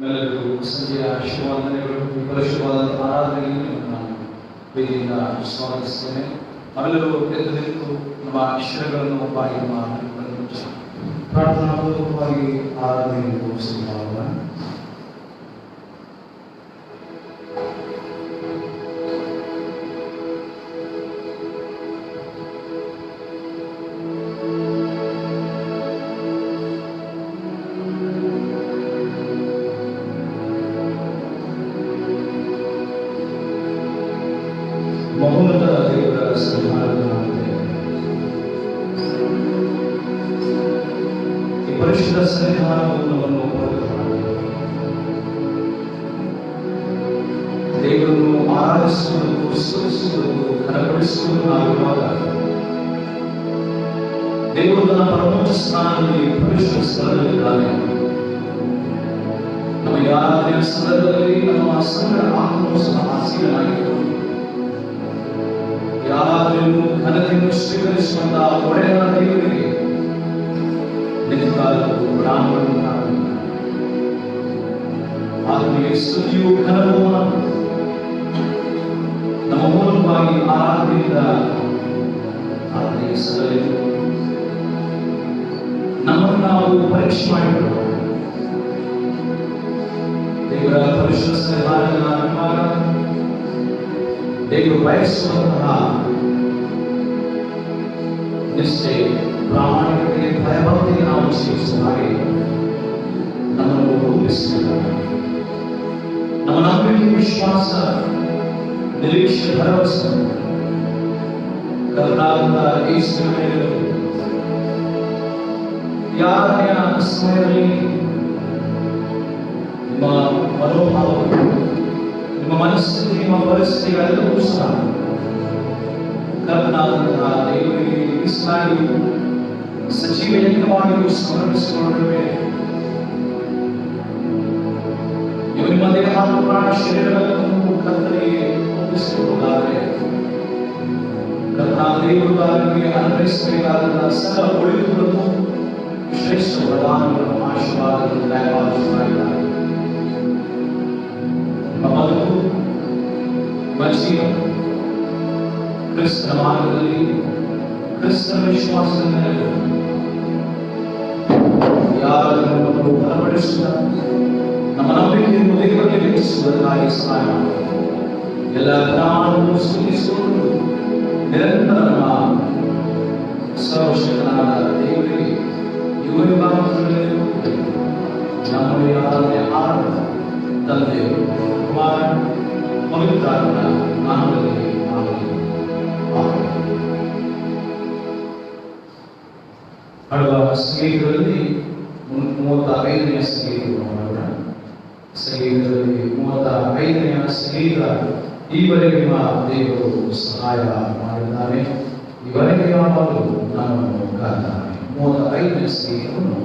ನಮ್ಮೆಲ್ಲರಿಗೂ ಸಂಜೆಯ ಶುಭವಂದನೆಗಳು. ಪರಿಶುದ್ಧವಾದ ಆರಾಧನೆಯಲ್ಲಿ ನಾನು ಪ್ರೀತಿಯಿಂದ ಸ್ವಾಗತಿಸ್ತೇನೆ. ನಾವೆಲ್ಲರೂ ಎದ್ದು ನಿಂತು ನಮ್ಮ ಶಿರಗಳನ್ನು ಬಾಯಿ ಮಾಡಿ ಪ್ರಾರ್ಥನಾಪೂರ್ವಕವಾಗಿ ಆರಾಧನೆಯನ್ನು ಘೋಷಿಸುವಾಗ ಮಹೋನ್ನತ ದೇವರ ಸನ್ನಿಧಾನದ ಈ ಪರಿಶುದ್ಧ ಸನ್ನಿಧಾನವನ್ನು ದೇವರನ್ನು ಆರಾಧಿಸುವುದು, ಸ್ತುತಿಸುವುದು, ಘನಪಡಿಸುವುದು ನಾವಿರುವಾಗ ದೇವರು ತನ್ನ ಪರಮೋಚ್ಚ ಸ್ಥಾನದಲ್ಲಿ ಪರಿಶುದ್ಧ ಸ್ಥಳದಲ್ಲಿದ್ದಾನೆ. ನಮಗೆ ಆರಾಧನೆಯ ಸಂದರ್ಭದಲ್ಲಿ ನಮ್ಮ ಸಂಗಡ ಆತ್ಮವು ಸಹ ಆಸೀನನಾಗಿದ್ದು ಯಾರಾದರನ್ನು ಘನತೆಯನ್ನು ಸ್ವೀಕರಿಸುವಂತಹ ಒಡೆಯ ದೇವರಿಗೆ ನಿಜವಾದ ಪ್ರಾಣವನ್ನು ಆತನಿಗೆ ಸ್ತುತಿಯು ಘನವೂ ನಮ್ಮ ಮೂಲಕವಾಗಿ ಆರಾಧನೆಯಿಂದ ಆತನಿಗೆ ಸಲ್ಲಲಿದೆ. ನಮ್ಮನ್ನು ನಾವು ಪರೀಕ್ಷೆ ಮಾಡಿಕೊಳ್ಳೋಣ. ದೇವರ ಪರಿಶುದ್ಧ ಸನ್ನಿಧಾನದ ದೇವರು ಬಯಸುವಂತಹ ನಿಷ್ಠೆ, ಪ್ರಾಮಾಣಿಕತೆ, ಭಯಭಕ್ತಿಗೆ ನಾವು ಜೀವಿಸುವ ಹಾಗೆ ನಮ್ಮನ್ನು ರೂಪಿಸುತ್ತಾರೆ. ನಮ್ಮ ನಂಬಿಕೆ, ವಿಶ್ವಾಸ, ನಿರೀಕ್ಷೆ, ಭರವಸೆ ಕರ್ತನಾದ ಯೇಸುವಿನ ಮೇಲೆ ಯಾರನೆಯ ಸಮಯದಲ್ಲಿ ನಿಮ್ಮ ಮನೋಭಾವಗಳು, ನಿಮ್ಮ ಮನಸ್ಸಿನ, ನಿಮ್ಮ ಪರಿಸ್ಥಿತಿಗಳೆಲ್ಲವೂ ಸಹ ಕರ್ತನಾದಂತಹ ದೇವರಿಗೆ ಮೀಸಲಾಗಿ ಸಜೀವ ಯಜ್ಞವಾಗಿ ಸಮರ್ಪಿಸಿಕೊಳ್ಳುತ್ತೇವೆ. ನಿಮ್ಮ ದೇಹ ಪ್ರಾಣ ಶರೀರಗಳನ್ನು ಕರ್ತನಿಗೆ ಒಪ್ಪಿಸಿಕೊಳ್ಳುವುದಾದರೆ ಕರ್ತನಾದ ದೇವರು ನಿಮಗೆ ಅನುಗ್ರಹಿಸಬೇಕಾದ ಸಕಲ ಒಳಿತುಗಳನ್ನು, ಶ್ರೇಷ್ಠ ವರದಾನಗಳನ್ನು, ಆಶೀರ್ವಾದಗಳನ್ನು ದಯಪಾಲಿಸುತ್ತಿದ್ದಾರೆ. ನಿಮ್ಮ ಬದುಕು, ನಿಮ್ಮ ಜೀವನ ಕ್ರಿಸ್ತನ ಮಾರ್ಗದಲ್ಲಿ, ಕ್ರಿಸ್ತನ ವಿಶ್ವಾಸದಲ್ಲಿ ಯಾರನ್ನು ಬಲಪಡಿಸುತ್ತಾರೆ. ನಮ್ಮ ನಂಬಿಕೆಯನ್ನು ದೇವರಿಗೆ ಹೆಚ್ಚಿಸುವುದಕ್ಕಾಗಿ ಸಹಾಯ ಮಾಡಿ. ಎಲ್ಲ ಜ್ಞಾನವನ್ನು ಸ್ತುತಿಸಿಕೊಂಡು ನಿರಂತರ ನಮ್ಮ ಸರ್ವಶಕ್ತನಾದ ದೇವರಿಗೆ ನಮ್ಮಲ್ಲಿ ಆರಾಧನೆ ಆರಂಭ ತಂದೆ, ಕುಮಾರ, ಪವಿತ್ರಾತ್ಮನ ನಾಮದಲ್ಲಿ ಹಾಡುವ ಸಂಗೀತದಲ್ಲಿ 35ನೇ ಸಂಗೀತವನ್ನು ಮಾಡೋಣ. ಸಂಗೀತದಲ್ಲಿ 35ನೇ ಸಂಗೀತ. ಈವರೆಗೆ ನಿಮ್ಮ ದೇವರು ಸಹಾಯ ಮಾಡಿದ್ದಾನೆ, ಇವರೆಗೆ ಯಾವಾಗಲೂ ನಮ್ಮನ್ನು ಕಾದ್ದಾನೆ. 35ನೇ ಸಂಗೀತವನ್ನು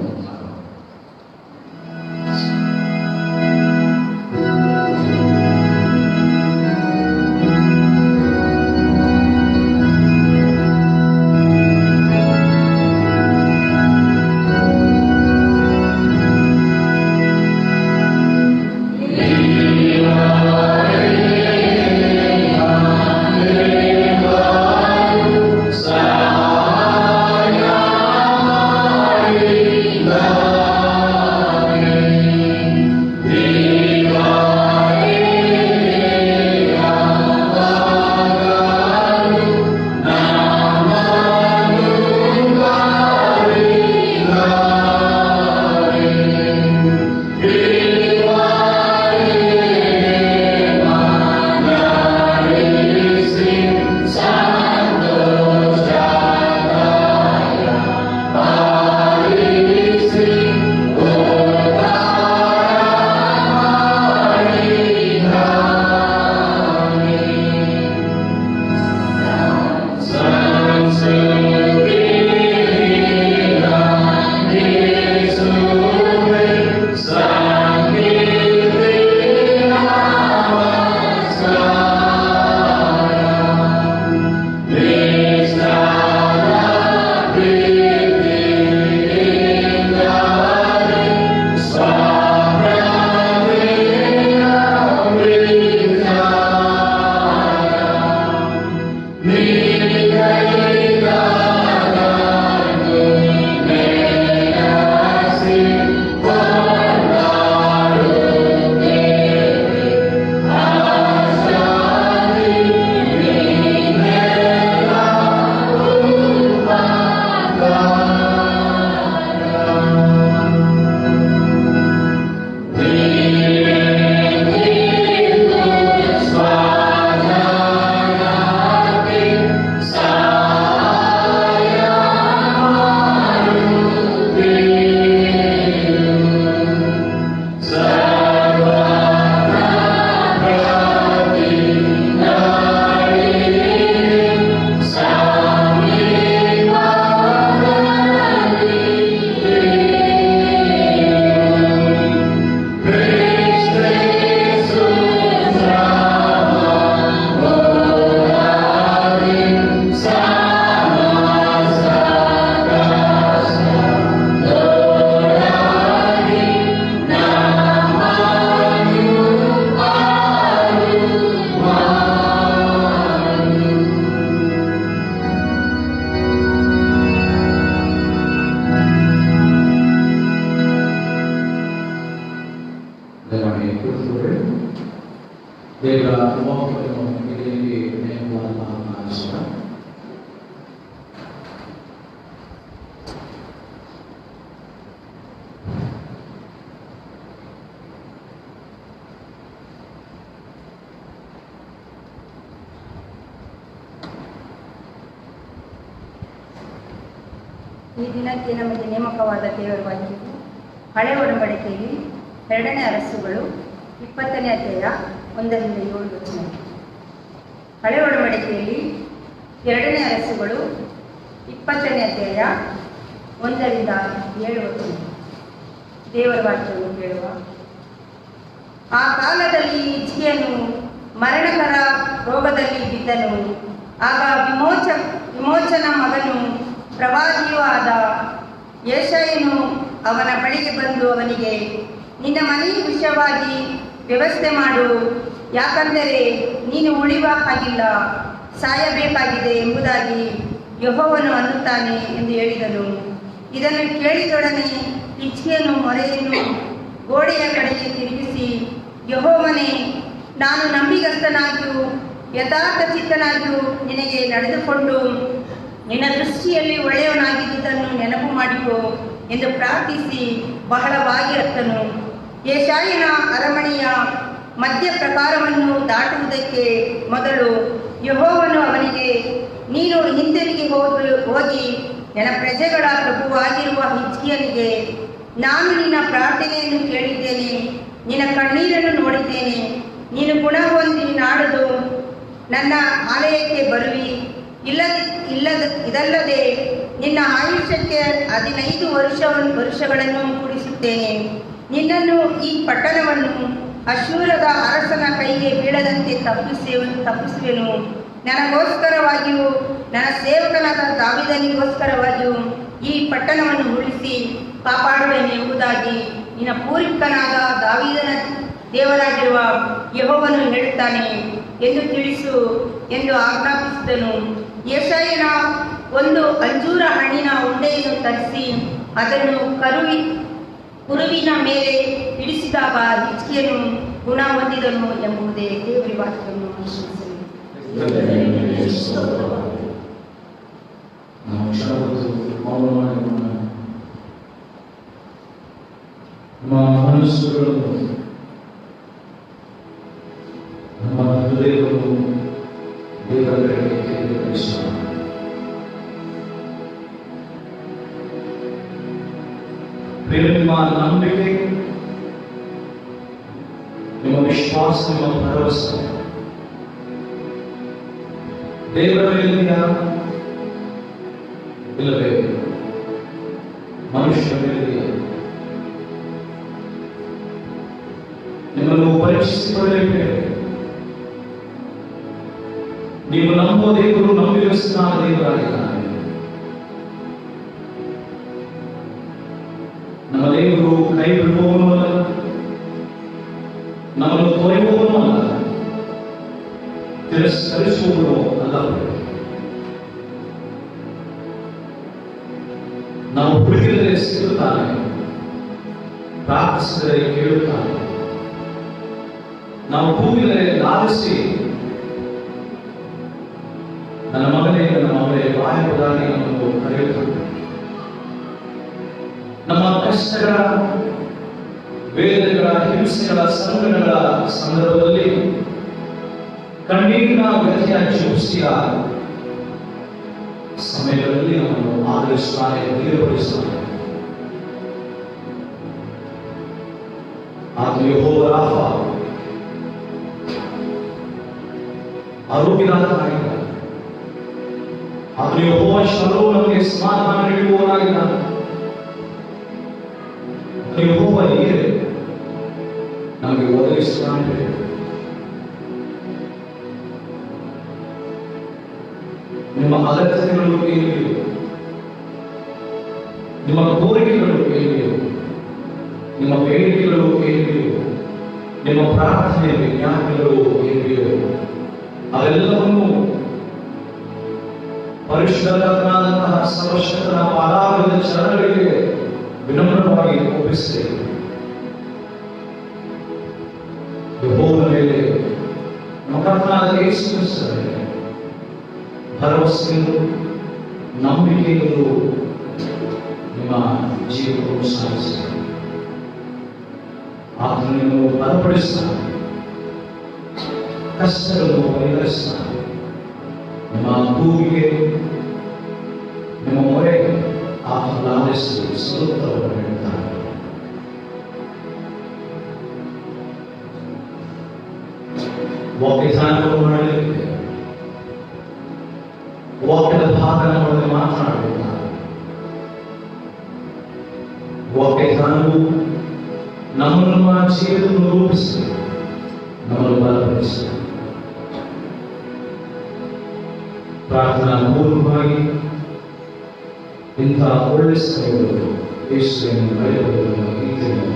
Bye. ದಯಮಾಡಿ ಕೂತ್ಕೊಳ್ಳಿ. ದೇವರ ವಾಕ್ಯವನ್ನು ಇಲ್ಲಿ ನೇಮವಾದ ಈ ದಿನಕ್ಕೆ ನಮಗೆ ನೇಮಕವಾದ ದೇವರ ವಾಕ್ಯವು ಹಳೆ ಒಡಂಬಡಿಕೆಯಲ್ಲಿ 2ನೇ ಅರಸುಗಳು 20ನೇ ಅಧ್ಯಾಯ 1-7 ಹಳೆ ಒಡಂಬಡಿಕೆಯಲ್ಲಿ 2ನೇ ಅರಸುಗಳು 20ನೇ ಅಧ್ಯಾಯ 1-7 ದೇವರ ವಾಕ್ಯವನ್ನು ಕೇಳುವ. ಆ ಕಾಲದಲ್ಲಿ ಹಿಜ್ಕೀಯನು ಮರಣಕರ ರೋಗದಲ್ಲಿ ಬಿದ್ದನು. ಆಗ ವಿಮೋಚನ ಮಗನು ಪ್ರವಾದಿಯೂ ಆದ ಯೆಶಾಯನು ಅವನ ಬಳಿಗೆ ಬಂದು ಅವನಿಗೆ, ನಿನ್ನ ಮನೆಯ ವಿಷಯವಾಗಿ ವ್ಯವಸ್ಥೆ ಮಾಡು, ಯಾಕಂದರೆ ನೀನು ಉಳಿಯುವ ಹಾಗಿಲ್ಲ, ಸಾಯಬೇಕಾಗಿದೆ ಎಂಬುದಾಗಿ ಯೆಹೋವನು ಅನ್ನುತ್ತಾನೆ ಎಂದು ಹೇಳಿದನು. ಇದನ್ನು ಕೇಳಿದೊಡನೆ ಹಿಜ್ಕೀಯನು ಮೊರೆಯನ್ನು ಗೋಡೆಯ ಕಡೆಗೆ ತಿರುಗಿಸಿ, ಯೆಹೋವನೇ, ನಾನು ನಂಬಿಗಸ್ತನಾಗಿಯೂ ಯಥಾರ್ಥ ಚಿತ್ತನಾಗಿಯೂ ನಿನಗೆ ನಡೆದುಕೊಂಡು ನಿನ್ನ ದೃಷ್ಟಿಯಲ್ಲಿ ಒಳ್ಳೆಯವನಾಗಿದ್ದುದನ್ನು ನೆನಪು ಮಾಡಿಕೊ ಎಂದು ಪ್ರಾರ್ಥಿಸಿ ಬಹಳವಾಗಿ ಅತ್ತನು. ಯೆಶಾಯನ ಅರಮನೆಯ ಮಧ್ಯ ಪ್ರಕಾರವನ್ನು ದಾಟುವುದಕ್ಕೆ ಮೊದಲು ಯೆಹೋವನು ಅವನಿಗೆ, ನೀನು ಹಿಂತಿರುಗಿ ಹೋಗಿ ನನ್ನ ಪ್ರಜೆಗಳ ಪ್ರಭುವಾಗಿರುವ ಹಿಜ್ಕೀಯನಿಗೆ, ನಾನು ನಿನ್ನ ಪ್ರಾರ್ಥನೆಯನ್ನು ಕೇಳಿದ್ದೇನೆ, ನಿನ್ನ ಕಣ್ಣೀರನ್ನು ನೋಡಿದ್ದೇನೆ, ನೀನು ಗುಣ ಹೊಂದಿ ನಾಡದು ನನ್ನ ಆಲಯಕ್ಕೆ ಬರುವಿ. ಇದಲ್ಲದೆ ನಿನ್ನ ಆಯುಷ್ಯಕ್ಕೆ 15 ವರ್ಷಗಳನ್ನು ಕೂಡಿಸುತ್ತೇನೆ. ನಿನ್ನನ್ನು ಈ ಪಟ್ಟಣವನ್ನು ಅಶ್ಶೂರದ ಅರಸನ ಕೈಗೆ ಬೀಳದಂತೆ ತಪ್ಪಿಸುವೆನು. ನನಗೋಸ್ಕರವಾಗಿಯೂ ನನ್ನ ಸೇವಕನಾದ ದಾವೀದನಿಗೋಸ್ಕರವಾಗಿಯೂ ಈ ಪಟ್ಟಣವನ್ನು ಉಳಿಸಿ ಕಾಪಾಡುವೆನು ಎಂಬುದಾಗಿ ನಿನ್ನ ಪೂರ್ವಿಕನಾದ ದಾವೀದನ ದೇವರಾಗಿರುವ ಯೆಹೋವನು ಹೇಳುತ್ತಾನೆ ಎಂದು ತಿಳಿಸು ಎಂದು ಆಜ್ಞಾಪಿಸಿದನು. ಯೆಶಾಯನ ಒಂದು ಅಂಜೂರ ಹಣ್ಣಿನ ಉಂಡೆಯನ್ನು ತರಿಸಿ ಅದನ್ನು ಕುರುವಿನ ಮೇಲೆ ಇಳಿಸಿದಾಗ ಹಿಜ್ಕೀಯನು ಗುಣ ಹೊಂದಿದನು ಎಂಬುದೇ ದೇವರ ವಾಕ್ಯವನ್ನು ಆಶೀರ್ವದಿಸಲಿ. ನಮ್ಮ ಹೃದಯವನ್ನು ದೇವರ ಕಡೆಗೆ ಕೇಂದ್ರೀಕರಿಸೋಣ. ನಿಮ್ಮ ನಂಬಿಕೆ, ನಿಮ್ಮ ವಿಶ್ವಾಸ, ನಿಮ್ಮ ಭರವಸೆ ದೇವರ ಮೇಲಿದೆಯಾ ಇಲ್ಲವೇ ಮನುಷ್ಯ ಮೇಲಿದೆಯಾ? ನಿಮ್ಮನ್ನು ಪರೀಕ್ಷಿಸಿಕೊಳ್ಳಬೇಕು. ನೀವು ನಂಬುವ ದೇವರು ನಂಬಿಗಸ್ತನಾದ ದೇವರಾಗಿದ್ದಾನೆ. ನಮ್ಮ ದೇವರು ಕೈ ಬಿಡುವವನು ಅಲ್ಲ, ನಮ್ಮನ್ನು ತೊರೆಯುವವನು ಅಲ್ಲ, ತಿರಸ್ಕರಿಸುವವನು ಅಲ್ಲ. ನಾವು ಹುಡುಕಿದರೆ ಸಿಗುತ್ತಾನೆ, ಪ್ರಾರ್ಥಿಸಿದರೆ ಕೇಳುತ್ತಾನೆ. ನಾವು ಕೂಗಿದರೆ ಲಾಲಿಸಿ, ನನ್ನ ಮಗನೇ ನನ್ನ ಮಗಳೇ ಬಾಯಪದಾಗಿ ನಮ್ಮನ್ನು ಕರೆಯುತ್ತಾನೆ. ನಮ್ಮ ಕಷ್ಟಗಳ, ವೇದನೆಗಳ, ಹಿಂಸೆಗಳ, ಸಂಕಟಗಳ ಸಂದರ್ಭದಲ್ಲಿ ಕಣ್ಣೀರಿನ ವ್ಯಥೆಯ ಜೀವಿಸಿದ ಸಮಯಗಳಲ್ಲಿ ನಮ್ಮನ್ನು ಆದರಿಸುತ್ತಾನೆ, ಧೈರ್ಯಪಡಿಸುತ್ತಾನೆ. ಆತನು ಯೆಹೋವ ರಾಫ, ಆರೋಗ್ಯದಾತನಾಗಿದ್ದಾನೆ. ಆತನು ಯೆಹೋವ ಶಲೋಮ್, ನಮಗೆ ಸಮಾಧಾನ ನೀಡುವವನಾಗಿದ್ದಾನೆ. ಯೆಹೋವ ನೀರೇ ನಮಗೆ ಒದಗಿಸುತ್ತಾನೆ. ನಿಮ್ಮ ಅಗತ್ಯಗಳು ಏನಿವೆ, ನಿಮ್ಮ ಕೋರಿಕೆಗಳು ಏನಿವೆ, ನಿಮ್ಮ ಬೇಡಿಕೆಗಳು ಏನಿವೆ, ನಿಮ್ಮ ಪ್ರಾರ್ಥನೆ ವಿಜ್ಞಾಪನೆಗಳು ಏನಿವೆ, ಅವೆಲ್ಲವನ್ನು ಪರಿಶುದ್ಧನಾದಂತಹ ಸರ್ವಶಕ್ತನ ಪಾದಾರದ ಚರಣಗಳಿಗೆ ವಿನಮ್ರವಾಗಿ ಒಪ್ಪಿಸಿ ಯೇಸು ಕ್ರಿಸ್ತರಲ್ಲಿ ಭರವಸೆಗಳು ನಂಬಿಕೆಗಳು ನಿಮ್ಮ ಜೀವನವನ್ನು ಸಾಗಿಸಿದೆ. ಆತನನ್ನು ಬಲಪಡಿಸ್ತಾನೆ, ಕಷ್ಟಗಳನ್ನು ಪರಿಹರಿಸ್ತಾನೆ. ನಿಮ್ಮ ಕೂಗಿಗೆ, ನಿಮ್ಮ ಮೊರೆಗೆ ಆತನ ಆಲಿಸಿ ಸ್ವತಂತ್ರವನ್ನು ನೀಡುತ್ತಾನೆ. ವಾಕ್ಯದಾನವನ್ನು ಮಾಡಲಿಕ್ಕೆ, ವಾಕ್ಯದ ಭಾಗಗಳನ್ನು ಮಾತನಾಡಲಿದ್ದಾರೆ. ವಾಕ್ಯದಾನವು ನಮ್ಮನ್ನು ಜೀವನವನ್ನು ರೂಪಿಸಿ ನಮ್ಮನ್ನು ಬಲಪಡಿಸಿ ಪ್ರಾರ್ಥನಾ ಪೂರ್ವಕವಾಗಿ ಇಂಥ ಒಳ್ಳೆ ಸಮಯಗಳು ಯೇಸುವನ್ನು ನಡೆಯುವುದನ್ನು ರೀತಿಯಲ್ಲಿ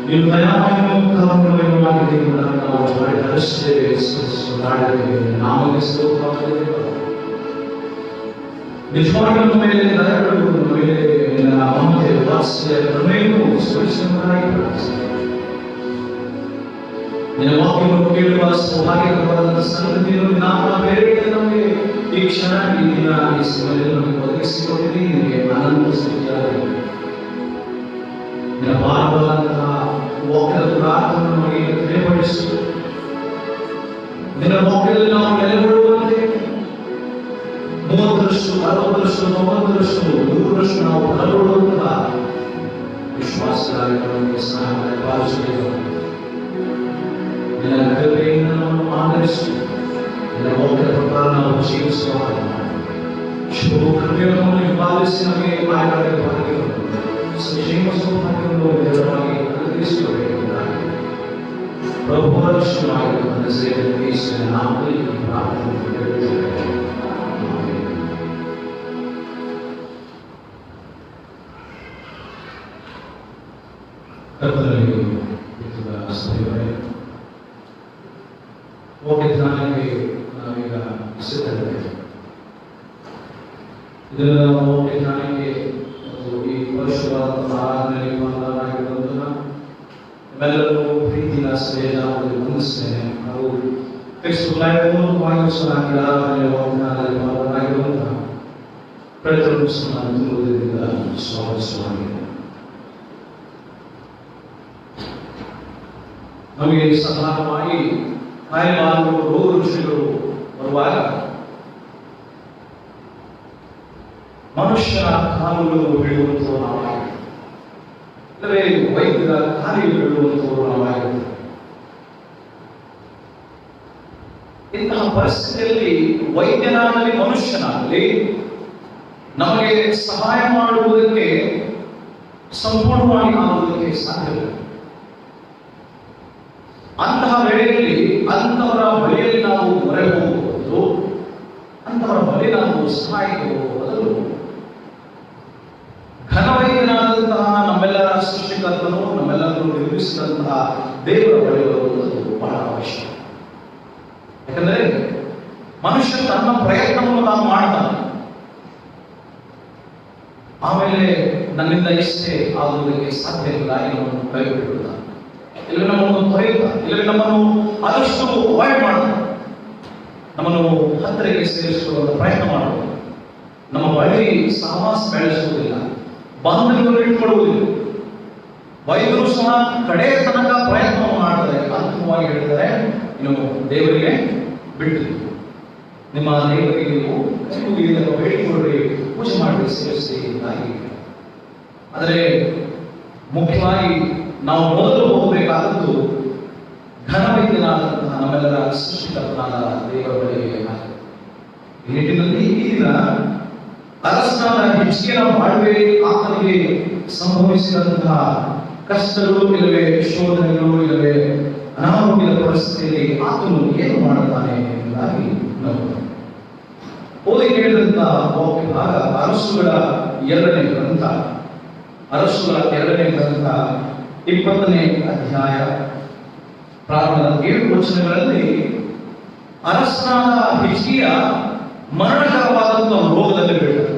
ನೀವು ದಯಾಮಯನೂ ಕರುಣಾಮಯನೂ ನಾವು ಮಾಡಿದಷ್ಟೇ ಮಾಡಿದ್ದೇವೆ. ನಾಮಗೆ ಸ್ತೋತ್ರವಾಗಲಿ. ನಿಜವಾಗ್ಲೂ ನಮ್ಮ ಮೇಲೆ ದಯಗಳು, ನಮ್ಮ ಮೇಲೆ ನಿನ್ನ ಮಮತೆ ವಾತ್ಸಲ್ಯ ಕರುಣೆಯನ್ನು ಸುರಿಸುವುದಾಗಿ ನಿನ್ನ ವಾಕ್ಯವನ್ನು ಕೇಳುವ ಸೌಭಾಗ್ಯಕರವಾದ ಸಂಗತಿಯನ್ನು ನಾವು ಬೇರೆ ನಮಗೆ ಈ ಕ್ಷಣ ಈ ದಿನ ಈ ಸಮಯದಲ್ಲಿ ನಮಗೆ ಒದಗಿಸಿಕೊಟ್ಟಿರಿ. ನಿನಗೆ ಅನಂತ ಸ್ತುತಿಯಾಗಲಿ. ನಿನ್ನ ಭಾರವಾದಂತಹ ವಾಕ್ಯದ ಪುರಾತನವನ್ನು ನಮಗೆ ತಿಳಿಪಡಿಸು. ನಿನ್ನ ವಾಕ್ಯದಲ್ಲಿ ನಾವು ನೆಲೆಗೊಳ್ಳುವಂತೆ 30 ವರ್ಷ 60 ವರ್ಷ 90 ವರ್ಷ 100 ವರ್ಷ ನಾವು ಬಲಗೊಳ್ಳುವಂತಹ ವಿಶ್ವಾಸವಾಗಿ ನಮಗೆ ಸಹಾಯ ಭಾವಿಸಬೇಕು. ನಿನ್ನ ಕೃಪೆಯಿಂದ ನಮ್ಮನ್ನು ಆಧರಿಸು. ನಿನ್ನ ವಾಕ್ಯದ ಪ್ರಕಾರ ನಾವು ಜೀವಿಸುವ ಶುಭ ಕೃಪೆಯನ್ನು ಹಿಂಬಾಲಿಸಿ ನಮಗೆ ಕಾರ್ಯಗಳಿಗೆ ಭಾಗ್ಯವನ್ನು ಕ್ಷೇಮ ಸೌಭಾಗ್ಯವನ್ನು ನಿಜವಾಗಿ ಅನುಗ್ರಹಿಸಿಕೊಳ್ಳಬೇಕಾಗಿ ಪ್ರಭುವರ ಶ್ರೀಮಾಗಿ ನನ್ನ ಸೇವೆಯಲ್ಲಿ ನಾಮದಲ್ಲಿ ಪ್ರಾರ್ಥನೆ ಮಾಡುತ್ತೇವೆ. ಕರ್ತನಲ್ಲಿ ಸೇವೆ ವಾಕ್ಯಜ್ಞಾನಕ್ಕೆ ನಾವೀಗ ಸಿದ್ಧರಿದ್ದೇವೆ. ಇದರ ವಾಕ್ಯಜ್ಞಾನಕ್ಕೆ ಈ ಪರಿಶುದ್ಧವಾದ ಆರಾಧನೆಯಲ್ಲಿ ಪಾಲ್ಗೊಳ್ಳಲಾಗಿರುವುದನ್ನು ನಿಮ್ಮೆಲ್ಲರೂ ಪ್ರೀತಿಯ ಸೇವೆಯಾಗಿ ವಂದಿಸುತ್ತೇನೆ. ನಾವು ಕ್ರಿಸ್ತ ಮೂಲಕವಾಗಿ ಆರಾಧನೆಯ ವಾಕ್ಯಜ್ಞಾನದಲ್ಲಿ ಪಾಲ್ಗೊಳ್ಳಲಾಗಿರುವಂತಹ ಪ್ರತಿಯೊಂದು ತುಂಬುವುದರಿಂದ ಸ್ವಾಗತಿಸುವಾಗಿದೆ. ನಮಗೆ ಸಮಾನವಾಗಿ ಕಾಯಮಾನಗಳು ರೋಗ ಋಷಿಗಳು ಬರುವಾಗ ಮನುಷ್ಯನ ಕಾಲುಗಳು ಬೀಳುವಂಥವು ನಾವಾಗಿರುತ್ತೆ, ಇಲ್ಲವೇ ವೈದ್ಯರ ಕಾಲಿಗೆ ಬೀಳುವಂಥವು ನಾವಾಗಿರುತ್ತೆ. ಇಂತಹ ಪರಿಸ್ಥಿತಿಯಲ್ಲಿ ವೈದ್ಯನಾಗಲಿ ಮನುಷ್ಯನಾಗಲಿ ನಮಗೆ ಸಹಾಯ ಮಾಡುವುದಕ್ಕೆ ಸಂಪೂರ್ಣವಾಗಿ ಆಗುವುದಕ್ಕೆ ಸಾಧ್ಯವಿಲ್ಲ. ಅಂತಹ ವೇಳೆಯಲ್ಲಿ ಅಂತವರ ಬಳಿಯಲ್ಲಿ ನಾವು ಮೊರೆ ಹೋಗುವುದು, ಅಂತವರ ಬಳಿ ನಾವು ಸಹಾಯಕ್ಕೆ ಹೋಗುವುದು ಘನವೈದ್ಯನಾದಂತಹ ನಮ್ಮೆಲ್ಲರ ಸೃಷ್ಟಿಕರ್ತನು ನಮ್ಮೆಲ್ಲರನ್ನು ನಿರ್ಮಿಸಿದಂತಹ ದೇವರ ಬಳಿ ಬರುವುದು ಬಹಳ ಅವಶ್ಯಕ. ಯಾಕಂದ್ರೆ ಮನುಷ್ಯ ತನ್ನ ಪ್ರಯತ್ನವನ್ನು ನಾವು ಮಾಡ್ತಾನೆ, ಆಮೇಲೆ ನನ್ನಿಂದ ಇಷ್ಟೇ ಆಗುವುದಕ್ಕೆ ಸಾಧ್ಯ ಇಲ್ಲ ಎನ್ನುವನ್ನು ಕೈಬಿಡುತ್ತಾನೆ, ಇಲ್ಲ ನಮ್ಮನ್ನು ತೊರೆಯುತ್ತಾನೆ, ಇಲ್ಲ ನಮ್ಮನ್ನು ಆದಷ್ಟು ಅವಾಯ್ಡ್ ಮಾಡ್ತಾನೆ, ನಮ್ಮನ್ನು ಹತ್ತಿರಕ್ಕೆ ಸೇರಿಸುವ ಪ್ರಯತ್ನ ಮಾಡುವುದು, ನಮ್ಮ ಬಳಿ ಸಹವಾಸ ಬೆಳೆಸುವುದಿಲ್ಲ, ಬಾಂಧವ್ಯವನ್ನು ಇಟ್ಟುಕೊಳ್ಳುವುದಿಲ್ಲ. ವೈದ್ಯರು ಸಹ ಕಡೆ ತನಕ ಪ್ರಯತ್ನವನ್ನು ಮಾಡ್ತಾರೆ. ಅಂತಿಮವಾಗಿ ಹೇಳಿದರೆ ಇನ್ನು ದೇವರಿಗೆ ಬಿಟ್ಟು ನಿಮ್ಮ ದೇವರಿಗೆ ನೀವು ಇದನ್ನು ಬೇಡಿಕೊಳ್ಳಿ, ಪೂಜೆ ಮಾಡಿ ಸೇರಿಸಿ ಆಗಿ. ಆದರೆ ಮುಖ್ಯವಾಗಿ ನಾವು ಮೊದಲು ಹೋಗಬೇಕಾದದ್ದು ಘನವೈದ್ಯನಾದಂತಹ ನಮ್ಮೆಲ್ಲರ ಸೃಷ್ಟಿಕರ್ತನಾದ ದೇವರ ಬಳಿಗೆ. ಈ ನಿಟ್ಟಿನಲ್ಲಿ ಈ ದಿನ ಅರಸನಾದ ಹಿಜ್ಕೀಯನ ಬಾಳ್ವೆ ಆತನಿಗೆ ಸಂಭವಿಸಿದಂತಹ ಕಷ್ಟಗಳು, ಇಲ್ಲವೇ ಶೋಧನೆಗಳು, ಇಲ್ಲವೇ ಅನಾರೋಗ್ಯದ ಪರಿಸ್ಥಿತಿಯಲ್ಲಿ ಆತನು ಏನು ಮಾಡುತ್ತಾನೆ ಎಂಬುದಾಗಿ ನಾವು ಓದಿ ಕೇಳಿದಂತಹ ವಾಕ್ಯ ಭಾಗ ಅರಸುಗಳ 2ನೇ ಗ್ರಂಥ 20ನೇ ಅಧ್ಯಾಯ ಪ್ರಾರಂಭದ 7 ವಚನಗಳಲ್ಲಿ ಅರಸನಾದ ಹಿಜ್ಕೀಯ ಮರಣಕರವಾದಂತಹ ರೋಗದಲ್ಲಿ ಬೀಳ್ತಾನೆ.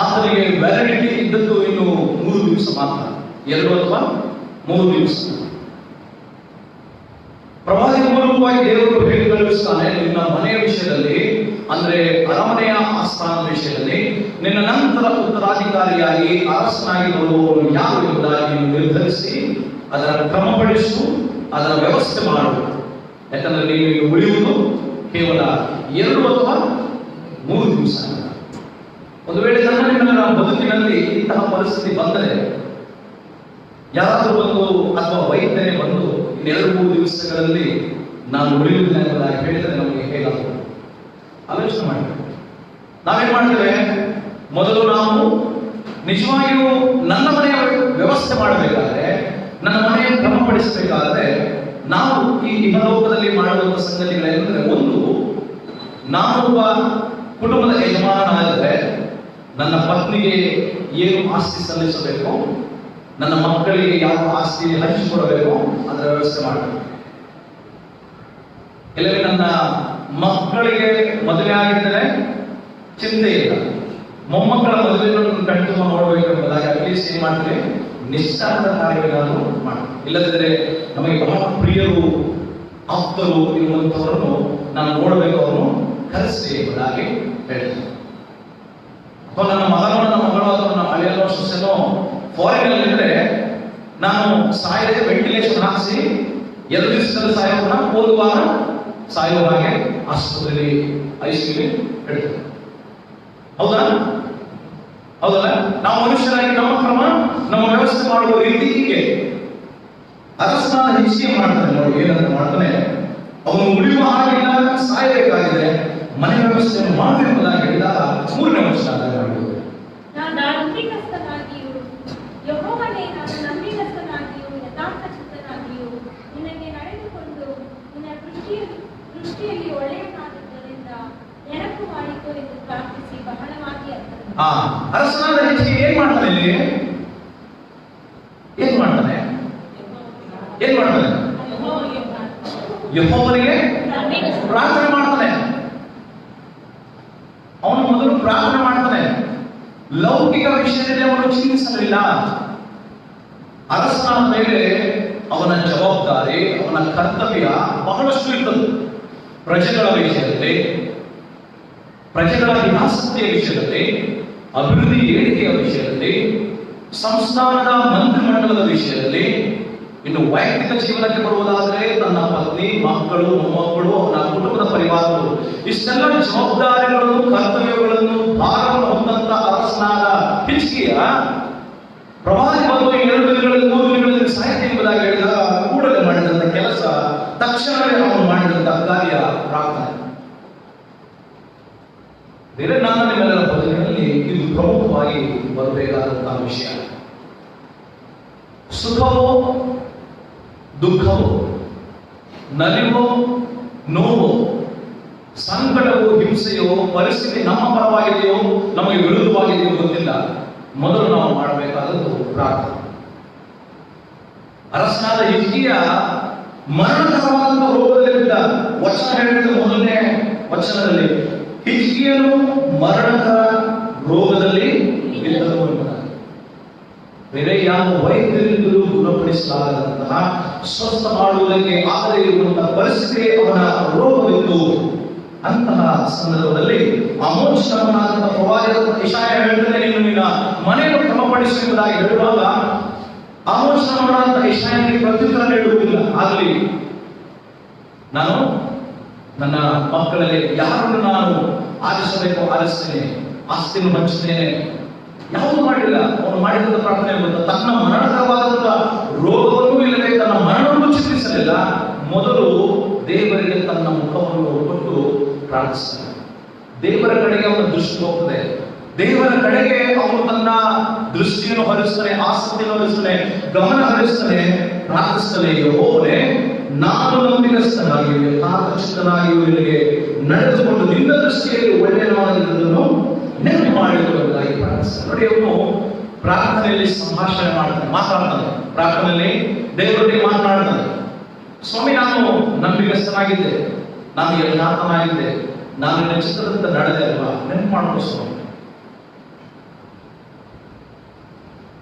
ಆತನಿಗೆ ವ್ಯಾಲಿಡಿಟಿ ಇದ್ದದ್ದು ಇನ್ನು 3 ದಿವಸ ಮಾತ್ರ, 2 ಅಥವಾ 3 ದಿವಸ. ಪ್ರವಾದಿ ಮೂಲಕವಾಗಿ ದೇವರು ಹೇಳಿ ಕಳುಹಿಸ್ತಾನೆ, ನಿನ್ನ ಮನೆಯ ವಿಷಯದಲ್ಲಿ, ಅಂದ್ರೆ ಅರಮನೆಯ ಆಸ್ಥಾನದ ವಿಷಯದಲ್ಲಿ ನಿನ್ನ ನಂತರ ಉತ್ತರಾಧಿಕಾರಿಯಾಗಿ ಅರಸನಾಗಿ ಬರುವವರು ಯಾರು ಎಂಬುದಾಗಿ ನಿರ್ಧರಿಸಿ ಅದರ ಕ್ರಮಪಡಿಸು, ಅದರ ವ್ಯವಸ್ಥೆ ಮಾಡು. ಯಾಕಂದ್ರೆ ನೀವು ಉಳಿಯುವುದು ಕೇವಲ 2 ಅಥವಾ 3 ದಿವಸ. ಒಂದು ವೇಳೆ ನನ್ನ ಬದುಕಿನಲ್ಲಿ ಇಂತಹ ಪರಿಸ್ಥಿತಿ ಬಂದರೆ, ಯಾರಾದರೂ ಬಂದು ಅಥವಾ ವೈದ್ಯರೇ ಬಂದು 2-3 ದಿವಸಗಳಲ್ಲಿ ನಾನು ಉಳಿಯುವುದಿಲ್ಲ ಎಂಬುದಾಗಿ ಹೇಳಿದರೆ ನಮಗೆ ಹೇಗಾಗುತ್ತದೆ ಆಲೋಚನೆ ಮಾಡಬೇಕು. ನಾವೇನ್ ಮಾಡ್ತೇವೆ, ಮೊದಲು ನಾವು ನಿಜವಾಗಿಯೂ ನನ್ನ ಮನೆಯ ವ್ಯವಸ್ಥೆ ಮಾಡಬೇಕಾದ್ರೆ, ನನ್ನ ಮನೆಯ ಕ್ರಮಪಡಿಸಬೇಕಾದ್ರೆ ನಾವು ಈ ಇಹಲೋಕದಲ್ಲಿ ಮಾಡುವಂತಹ ಸಂಗತಿಗಳೆಂದರೆ, ಒಂದು, ನಾನೊಬ್ಬ ಕುಟುಂಬದ ಯಜಮಾನನಾದರೆ ನನ್ನ ಪತ್ನಿಗೆ ಏನು ಆಸ್ತಿ ಸಲ್ಲಿಸಬೇಕು, ನನ್ನ ಮಕ್ಕಳಿಗೆ ಯಾವ ಆಸ್ತಿ ಹಂಚಿಕೊಡಬೇಕು ಅದರ ವ್ಯವಸ್ಥೆ ಮಾಡಬೇಕು. ಇಲ್ಲವೇ ನನ್ನ ಮಕ್ಕಳಿಗೆ ಮದುವೆ ಆಗಿದ್ದರೆ ಚಿಂತೆ ಇಲ್ಲ, ಮೊಮ್ಮಕ್ಕಳ ಮದುವೆಗಳನ್ನು ಕಣ್ತುಂಬ ನೋಡಬೇಕೆಂಬುದಾಗಿ ಅಟ್ಲೀಸ್ಟ್ ಏನ್ ಮಾಡ್ತೀವಿ, ನಿಶ್ಚಾರದ ಕಾರ್ಯಗಳನ್ನು ಮಾಡ್ತೀವಿ. ಇಲ್ಲದಿದ್ದರೆ ನಮಗೆ ಬಹಳ ಪ್ರಿಯರು ಆಪ್ತರು ಇರುವಂತವರನ್ನು ನಾನು ನೋಡಬೇಕು, ಅವರನ್ನು ಕರೆಸಿ ಎಂಬುದಾಗಿ ಹೇಳ್ತೀನಿ. ಅಥವಾ ನನ್ನ ಮಗನ ಮಗಳು ಅಥವಾ ನನ್ನ ಹಳೆಯನೋ ಸೊಸೆನೋ ಫಾರಿನ್ ಅಲ್ಲಿ ಇದ್ರೆ ನಾನು ಸಾಯದೆ ವೆಂಟಿಲೇಷನ್ ಹಾಕಿಸಿ 2 ದಿವಸದಲ್ಲಿ ಸಾಯೋಣ, ಒಂದು ವಾರ ಸಾಯುವ ಹಾಗೆ ಆಸ್ಪತ್ರೆಯಲ್ಲಿ ಐಸಿಯುಲಿ ಹೇಳ್ತೇವೆ. ಹೌದಾ? ಹೌದಲ್ಲ? ನಾವು ಮನುಷ್ಯರಾಗಿ ನಮ್ಮ ಕ್ರಮ, ನಮ್ಮ ವ್ಯವಸ್ಥೆ ಮಾಡುವ ರೀತಿ ಹೀಗೆ. ಅರಸನಾದ ಹಿಜ್ಕೀಯ ಮಾಡ್ತಾನೆ ನೋಡಿ, ಏನಂತ ಮಾಡ್ತಾನೆ, ಅವನು ಉಳಿಯುವ ಹಾಗಿಲ್ಲ, ಸಾಯಬೇಕಾಗಿದೆ, ಮನೆ ವ್ಯವಸ್ಥೆಯನ್ನು ಮಾಡಬೇಕೆಂಬುದಾಗಿ ಹೇಳಿದಾಗ 3ನೇ ವರ್ಷ ಮಾಡಿದ್ರು. ನಾನು ನಂಬಿಕಸ್ಥನಾಗಿಯೂ ಯೆಹೋವನೇ, ನಾನು ನಂಬಿಕಸ್ಥನಾಗಿಯೂ ಯಥಾರ್ಥಚಿತ್ತನಾಗಿಯೂ ನಿನಗೆ ನಡೆದುಕೊಂಡು ನಿನ್ನ ದೃಷ್ಟಿಯಲ್ಲಿ ಒಳ್ಳೆಯನಾದದ್ದರಿಂದ ನೆನಪು ಮಾಡಿಕೊ ಎಂದು ಪ್ರಾರ್ಥಿಸಿ ಬಹಳವಾಗಿ ಅತ್ತನು. ಅರಸನಾದ ಹಿಜ್ಕೀಯ ಏನ್ ಮಾಡ್ತಾನೆ ಇಲ್ಲಿ? ಏನ್ ಮಾಡ್ತಾನೆ? ಯೆಹೋವನಿಗೆ ಪ್ರಾರ್ಥನೆ ಮಾಡ್ತಾನೆ. ಅವನು ಮೊದಲು ಪ್ರಾರ್ಥನೆ ಮಾಡ್ತಾನೆ. ಲೌಕಿಕ ವಿಷಯದಲ್ಲಿ ಅವನು ಚಿಂತಿಸಲಿಲ್ಲ. ಅರಸನ ಮೇಲೆ ಅವನ ಜವಾಬ್ದಾರಿ, ಅವನ ಕರ್ತವ್ಯ ಬಹಳಷ್ಟು ಇರ್ತದೆ. ಪ್ರಜೆಗಳ ವಿಷಯದಲ್ಲಿ, ಪ್ರಜೆಗಳ ಹಿತಾಸಕ್ತಿಯ ವಿಷಯದಲ್ಲಿ, ಅಭಿವೃದ್ಧಿ ಏಳಿಗೆಯ ವಿಷಯದಲ್ಲಿ, ಸಂಸ್ಥಾನದ ಮಂತ್ರಿಮಂಡಲದ ವಿಷಯದಲ್ಲಿ, ಇನ್ನು ವೈಯಕ್ತಿಕ ಜೀವನಕ್ಕೆ ಬರುವುದಾದರೆ ತನ್ನ ಪತ್ನಿ, ಮಕ್ಕಳು, ಮೊಮ್ಮಕ್ಕಳು, ಅವನ ಕುಟುಂಬದ ಪರಿವಾರಗಳು, ಇಷ್ಟೆಲ್ಲ ಜವಾಬ್ದಾರಿಗಳನ್ನು, ಕರ್ತವ್ಯಗಳನ್ನು, ಭಾರವನ್ನು ಹೊಂದಂತ ಅರಸನಾದ ಹಿಜ್ಕೀಯ ಪ್ರವಾದಿ ಬಂದು 2 ದಿನಗಳಲ್ಲಿ 3 ದಿನಗಳಲ್ಲಿ ಸಾಹಿತ್ಯ ಎಂಬುದಾಗಿ ಹೇಳಿದಾಗ ಕೂಡಲೇ ಮಾಡಿದಂತ ಕೆಲಸ, ತಕ್ಷಣವೇ ಅವನು ಮಾಡಿದಂತ ಕಾರ್ಯ ಪ್ರಾರ್ಥನೆ. ಬೇರೆ ನನ್ನ ನಿಮ್ಮೆಲ್ಲರ ಬದುಕಿನಲ್ಲಿ ಇದು ಪ್ರಮುಖವಾಗಿ ಬರಬೇಕಾದಂತಹ ವಿಷಯ. ಸುಖವೋ ದುಃಖವೋ, ನಲಿವೋ ನೋವೋ, ಸಂಕಟವೋ ಹಿಂಸೆಯೋ, ಪರಿಸ್ಥಿತಿ ನಮ್ಮ ಪರವಾಗಿದೆಯೋ ನಮಗೆ ವಿರುದ್ಧವಾಗಿದೆಯೋ ಗೊತ್ತಿಲ್ಲ, ಮೊದಲು ನಾವು ಮಾಡಬೇಕಾದದ್ದು ಪ್ರಾರ್ಥನೆ. ಅರಸನಾದ ಹಿಜ್ಕೀಯ ಮರಣಕರವಾದ ರೋಗದಲ್ಲಿದ್ದ. ವಚನ ಹೇಳಿದ ಮೊದಲನೇ ವಚನದಲ್ಲಿ ಹಿಜ್ಕೀಯನು ಮರಣಕರ ರೋಗದಲ್ಲಿ ಇದ್ದನು ಎಂಬುದಾಗಿ. ಬೇರೆ ಯಾವ ವೈದ್ಯರಿಂದಲೂ ಗುಣಪಡಿಸಲಾಗದಂತಹ, ಸ್ವಸ್ಥ ಮಾಡುವುದಕ್ಕೆ ಆಗದೇ ಇರುವಂತಹ ಪರಿಸ್ಥಿತಿ ಅವನ ರೋಗವಿತ್ತು. ಅಂತಹ ಸಂದರ್ಭದಲ್ಲಿ ಆಮೋಚನಾದಂತಹ ಪ್ರವಾದಿಯಾದ ಯೆಶಾಯ ಹೇಳಿದರೆ, ನೀನು ನಿನ್ನ ಮನೆಯನ್ನು ಕ್ರಮಪಡಿಸು ಎಂಬುದಾಗಿ ಹೇಳುವಾಗ ಆಮೋಚನಾದಂತಹ ಯೆಶಾಯನಿಗೆ ಪ್ರತ್ಯುತ್ತರ ನೀಡುವುದಿಲ್ಲ. ಆಗಲಿ, ನಾನು ನನ್ನ ಮಕ್ಕಳಲ್ಲಿ ಯಾರನ್ನು ನಾನು ಆರಿಸಬೇಕು ಆರಿಸ್ತೇನೆ, ಆಸ್ತಿಯನ್ನು ಹಂಚುತ್ತೇನೆ, ಯಾವುದು ಮಾಡಿಲ್ಲ. ಅವನು ಮಾಡಿದಂತ ಪ್ರಾರ್ಥನೆ ತನ್ನ ಮರಣಕರವಾದಂತಹ ರೋಗವನ್ನು ಇಲ್ಲದೆ ತನ್ನ ಮರಣವನ್ನು ಚಿಂತಿಸಲಿಲ್ಲ. ಮೊದಲು ದೇವರಿಗೆ ತನ್ನ ಮುಖವನ್ನು ಕೊಟ್ಟು ಪ್ರಾರ್ಥಿಸ್ತಾನೆ. ದೇವರ ಕಡೆಗೆ ಅವನ ದೃಷ್ಟಿ ಹೋಗ್ತದೆ. ದೇವರ ಕಡೆಗೆ ಅವನು ತನ್ನ ದೃಷ್ಟಿಯನ್ನು ಹರಿಸ್ತಾನೆ, ಆಸಕ್ತಿಯನ್ನು ಹರಿಸ್ತಾನೆ, ಗಮನ ಹರಿಸ್ತಾನೆ, ಪ್ರಾರ್ಥಿಸ್ತಾನೆ. ಯೆಹೋವನೇ, ನಾನು ನಂಬಿಕಸ್ಥನಾಗಿಯೂ ಯಥಾರ್ಥಚಿತ್ತನಾಗಿಯೂ ನಿನಗೆ ನಡೆದುಕೊಂಡು ನಿನ್ನ ದೃಷ್ಟಿಯಲ್ಲಿ ಒಳ್ಳೆಯದಾಗಿರುವುದನ್ನು ನೆನಪು ಮಾಡಿಕೊಳ್ಳುವುದಾಗಿ ಪ್ರಾರ್ಥಿಸ್ತಾನೆ. ನೋಡಿ, ಅವನು ಪ್ರಾರ್ಥನೆಯಲ್ಲಿ ಸಂಭಾಷಣೆ ಮಾಡ್ತಾನೆ, ಮಾತಾಡ್ತಾನೆ. ಪ್ರಾರ್ಥನೆಯಲ್ಲಿ ದೇವರೊಟ್ಟಿಗೆ ಮಾತನಾಡ್ತಾನೆ. ಸ್ವಾಮಿ, ನಾನು ನಂಬಿಕಸ್ಥನಾಗಿದ್ದೆ, ನಾನು ಯಥಾರ್ಥನಾಗಿದ್ದೆ, ನಾನು ನಿನ್ನ ಚಿತ್ರದಿಂದ ನಡೆದೆ ಅಲ್ವಾ, ನೆನಪು ಮಾಡ್ಕೋ ಸ್ವಾಮಿ,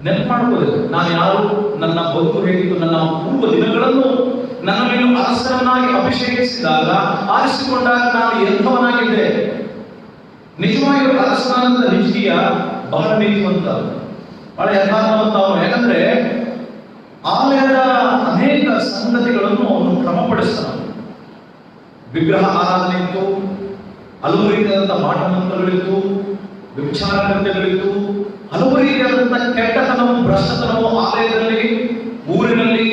ನೆನಪು ಮಾಡ್ಕೋದು. ನಾನು ಯಾರು, ನನ್ನ ಬದುಕು ಹೇಗಿತ್ತು, ನನ್ನ ಪೂರ್ವ ದಿನಗಳನ್ನು ನನ್ನ ಮೇಲೆ ಅರಸರನ್ನಾಗಿ ಅಭಿಷೇಕಿಸಿದಾಗ, ಆರಿಸಿಕೊಂಡಾಗ ನಾನು ಎಂಥವನಾಗಿದ್ದೆ. ನಿಜವಾಗಿ ಅರಸನಾದ ಹಿಜ್ಕೀಯ ಬಹಳ ನೀತಿವಂತ, ಬಹಳ ಯಥಾರ್ಥವಂತ ಅವನು. ಯಾಕಂದ್ರೆ ಆಲಯದ ಅನೇಕ ಸಂಗತಿಗಳನ್ನು ಅವನು ಕ್ರಮಪಡಿಸ್ತಾನೆ. ವಿಗ್ರಹ ಆರಾಧನೆ ಇತ್ತು, ಹಲವು ರೀತಿಯಾದಂತಹ ಮಾಟ ಮಂತ್ರಗಳಿತ್ತು, ವಿಚಾರ ಕೃತ್ಯಗಳಿತ್ತು, ಹಲವು ರೀತಿಯಾದಂತಹ ಕೆಟ್ಟತನವು, ಭ್ರಷ್ಟತನವು ಆಲಯದಲ್ಲಿ, ಊರಿನಲ್ಲಿ,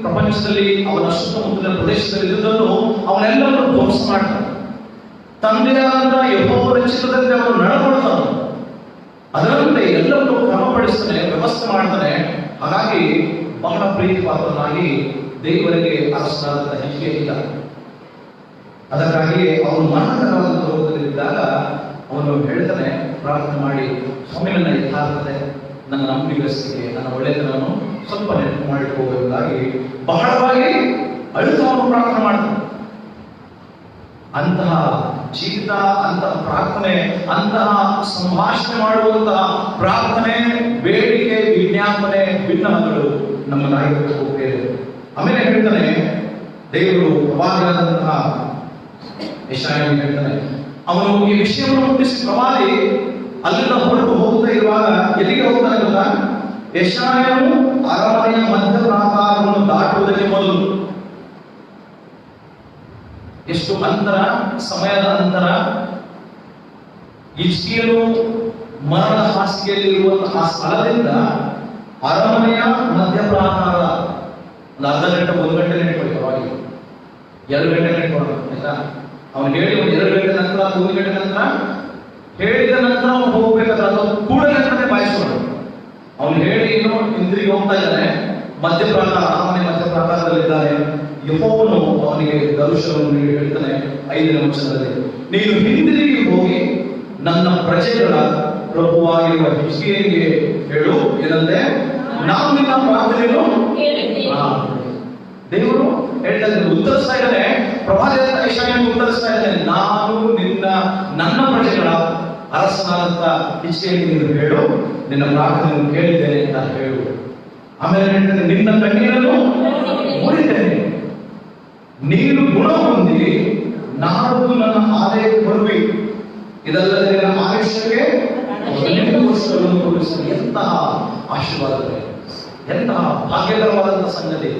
ಪ್ರಪಂಚದಲ್ಲಿ, ಅವನ ಸುತ್ತಮುತ್ತಲಿನ ಪ್ರದೇಶದಲ್ಲಿ ಇದ್ದುದನ್ನು ಅವನೆಲ್ಲವನ್ನು ಧ್ವಂಸ ಮಾಡ್ತಾನೆ. ತಂದೆಯಾದ ಯೆಹೋವನ ಚಿತ್ತದಂತೆ ಅವನು ನಡಕೊಳ್ತಾನೆ. ಅದರಂತೆ ಎಲ್ಲವನ್ನೂ ಕ್ರಮಪಡಿಸ್ತಾನೆ, ವ್ಯವಸ್ಥೆ ಮಾಡ್ತಾನೆ. ಹಾಗಾಗಿ ಬಹಳ ಪ್ರೀತಿ ಪಾತ್ರನಾಗಿ ದೇವರಿಗೆ ಅರಸನಾದ ಹಿಜ್ಕೀಯ ಇಲ್ಲ. ಅದಕ್ಕಾಗಿ ಅವನು ಮರಣಕರವಾದ ರೋಗದಲ್ಲಿದ್ದಾಗ ಅವನು ಹೇಳ್ತಾನೆ, ಪ್ರಾರ್ಥನೆ ಮಾಡಿ, ಸ್ವಾಮಿ, ನನ್ನ ಯಥಾರ್ಥತೆ, ನನ್ನ ನಂಬಿಗಸ್ತಿಕೆ, ನನ್ನ ಒಳ್ಳೆಯತನವನ್ನು ಸ್ವಲ್ಪ ನೆನಪು ಮಾಡಿಕೊಳ್ಳುವುದಾಗಿ ಬಹಳವಾಗಿ ಅಳುತ್ತಾ ಅವರು ಪ್ರಾರ್ಥನೆ ಮಾಡ್ತಾರೆ. ಅಂತಹ ಜೀವಿತ, ಅಂತಹ ಪ್ರಾರ್ಥನೆ, ಅಂತಹ ಸಂಭಾಷಣೆ ಮಾಡುವಂತಹ ಪ್ರಾರ್ಥನೆ, ಬೇಡಿಕೆ, ವಿಜ್ಞಾಪನೆ, ಭಿನ್ನಗಳು ನಮ್ಮ ನಾಯಕರಿಗೆ ಹೋಗ್ತೇವೆ. ಆಮೇಲೆ ಹೇಳ್ತಾನೆ ದೇವರು ಪ್ರವಾದಿಯಾದಂತಹ ಯೆಶಾಯನಿಗೆ ಹೇಳ್ತಾನೆ, ಅವನು ಈ ವಿಷಯವನ್ನು ಮುಟ್ಟಿಸಿ ಪ್ರವಾದಿ ಅಲ್ಲಿಂದ ಹೊರಟು ಹೋಗ್ತಾ ಇರುವಾಗ ಎಲ್ಲಿಗೆ ಹೋಗ್ತಾನೆ ಗೊತ್ತಾ? ಯೆಶಾಯನು ಅರಮನೆಯ ಮಧ್ಯ ಪ್ರಾಕಾರವನ್ನು ದಾಟುವುದಕ್ಕೆ ಮೊದಲು ಎಷ್ಟು ಅಂತರ, ಸಮಯದ ಅಂತರ. ಹಿಜ್ಕೀಯನು ಮರಣದ ಹಾಸಿಗೆಯಲ್ಲಿ ಇರುವಂತಹ ಸ್ಥಳದಿಂದ ಅರಮನೆಯ ಮಧ್ಯ ಪ್ರಾಕಾರ ಒಂದು ಅರ್ಧ ಗಂಟೆ, 1 ಗಂಟೆ ನೆಟ್ಕೊಳ್ಳಿ, ಪರವಾಗಿಲ್ಲ, 2 ಗಂಟೆ ನೆಟ್ಕೊಳ್ಳೋಣ ಆಯ್ತಾ. ಅವನು ಹೇಳಿ ಒಂದು 2 ಗಂಟೆ ನಂತರ, 1 ಗಂಟೆ ನಂತರ ಹೇಳಿದ ನಂತರ ಅವನು ಹೋಗ್ಬೇಕಾದ್ರೆ ಅದು ಕೂಡಲೇ ಅಂತಾನೆ ಬಾಯಿಸೋಣ. ಅವನು ಹೇಳಿ ಏನು ಹಿಂದಿರುಗಿ ಹೋಗ್ತಾ ಇದ್ದಾನೆ, ಮಧ್ಯ ಪ್ರಾಕಾರ, ಅರಮನೆ ಮಧ್ಯ ಪ್ರಾಕಾರದಲ್ಲಿದ್ದಾನೆ. ಯೆಹೋವನು ಅವನಿಗೆ ದರ್ಶನವನ್ನು ನೀಡಿ ಹೇಳ್ತಾನೆ 5ನೇ ವಚನದಲ್ಲಿ, ನೀನು ಹಿಂದಿರುಗಿ ಹೋಗಿ ನನ್ನ ಪ್ರಜೆಗಳ ಪ್ರಭುವಾಗಿರುವ ಹಿಜ್ಕೀಯನಿಗೆ ಹೇಳು, ಏನಂತೆ, ನಾನು ನಿನ್ನ ಪ್ರಾರ್ಥನೆಯನ್ನು ದೇವರು ಹೇಳ್ತಾರೆ, ಉತ್ತರಿಸ್ತಾ ಇದ್ದಾನೆ. ಪ್ರವಾದಿಯಾದ ಯೆಶಾಯನಿಗೆ ಉತ್ತರಿಸ್ತಾ ಇದ್ದಾನೆ, ನಾನು ನನ್ನ ಪ್ರಜೆಗಳ ಅರಸನಾದಂತ ಹಿಜ್ಕೀಯನಿಗೆ ನೀನು ಹೇಳು, ನಿನ್ನ ಪ್ರಾರ್ಥನೆಯನ್ನು ಕೇಳಿದ್ದೇನೆ ಅಂತ ಹೇಳು. ಆಮೇಲೆ ಹೇಳ್ತಾನೆ, ನಿನ್ನ ಕಣ್ಣೀರನ್ನು ನೋಡಿದ್ದೇನೆ, ನೀನು ಗುಣ ಹೊಂದಿ ನಾಡು ನನ್ನ ಆಲಯಕ್ಕೆ ಬರುವಿ, ಇದಲ್ಲದೆ ನನ್ನ ಆಯುಷ್ಯಕ್ಕೆ 15 ವರ್ಷಗಳನ್ನು ಕೊಡಿಸಿ. ಎಂತಹ ಆಶೀರ್ವಾದವೇ, ಎಂತಹ ಭಾಗ್ಯಕರವಾದಂತಹ ಸಂಗತಿ.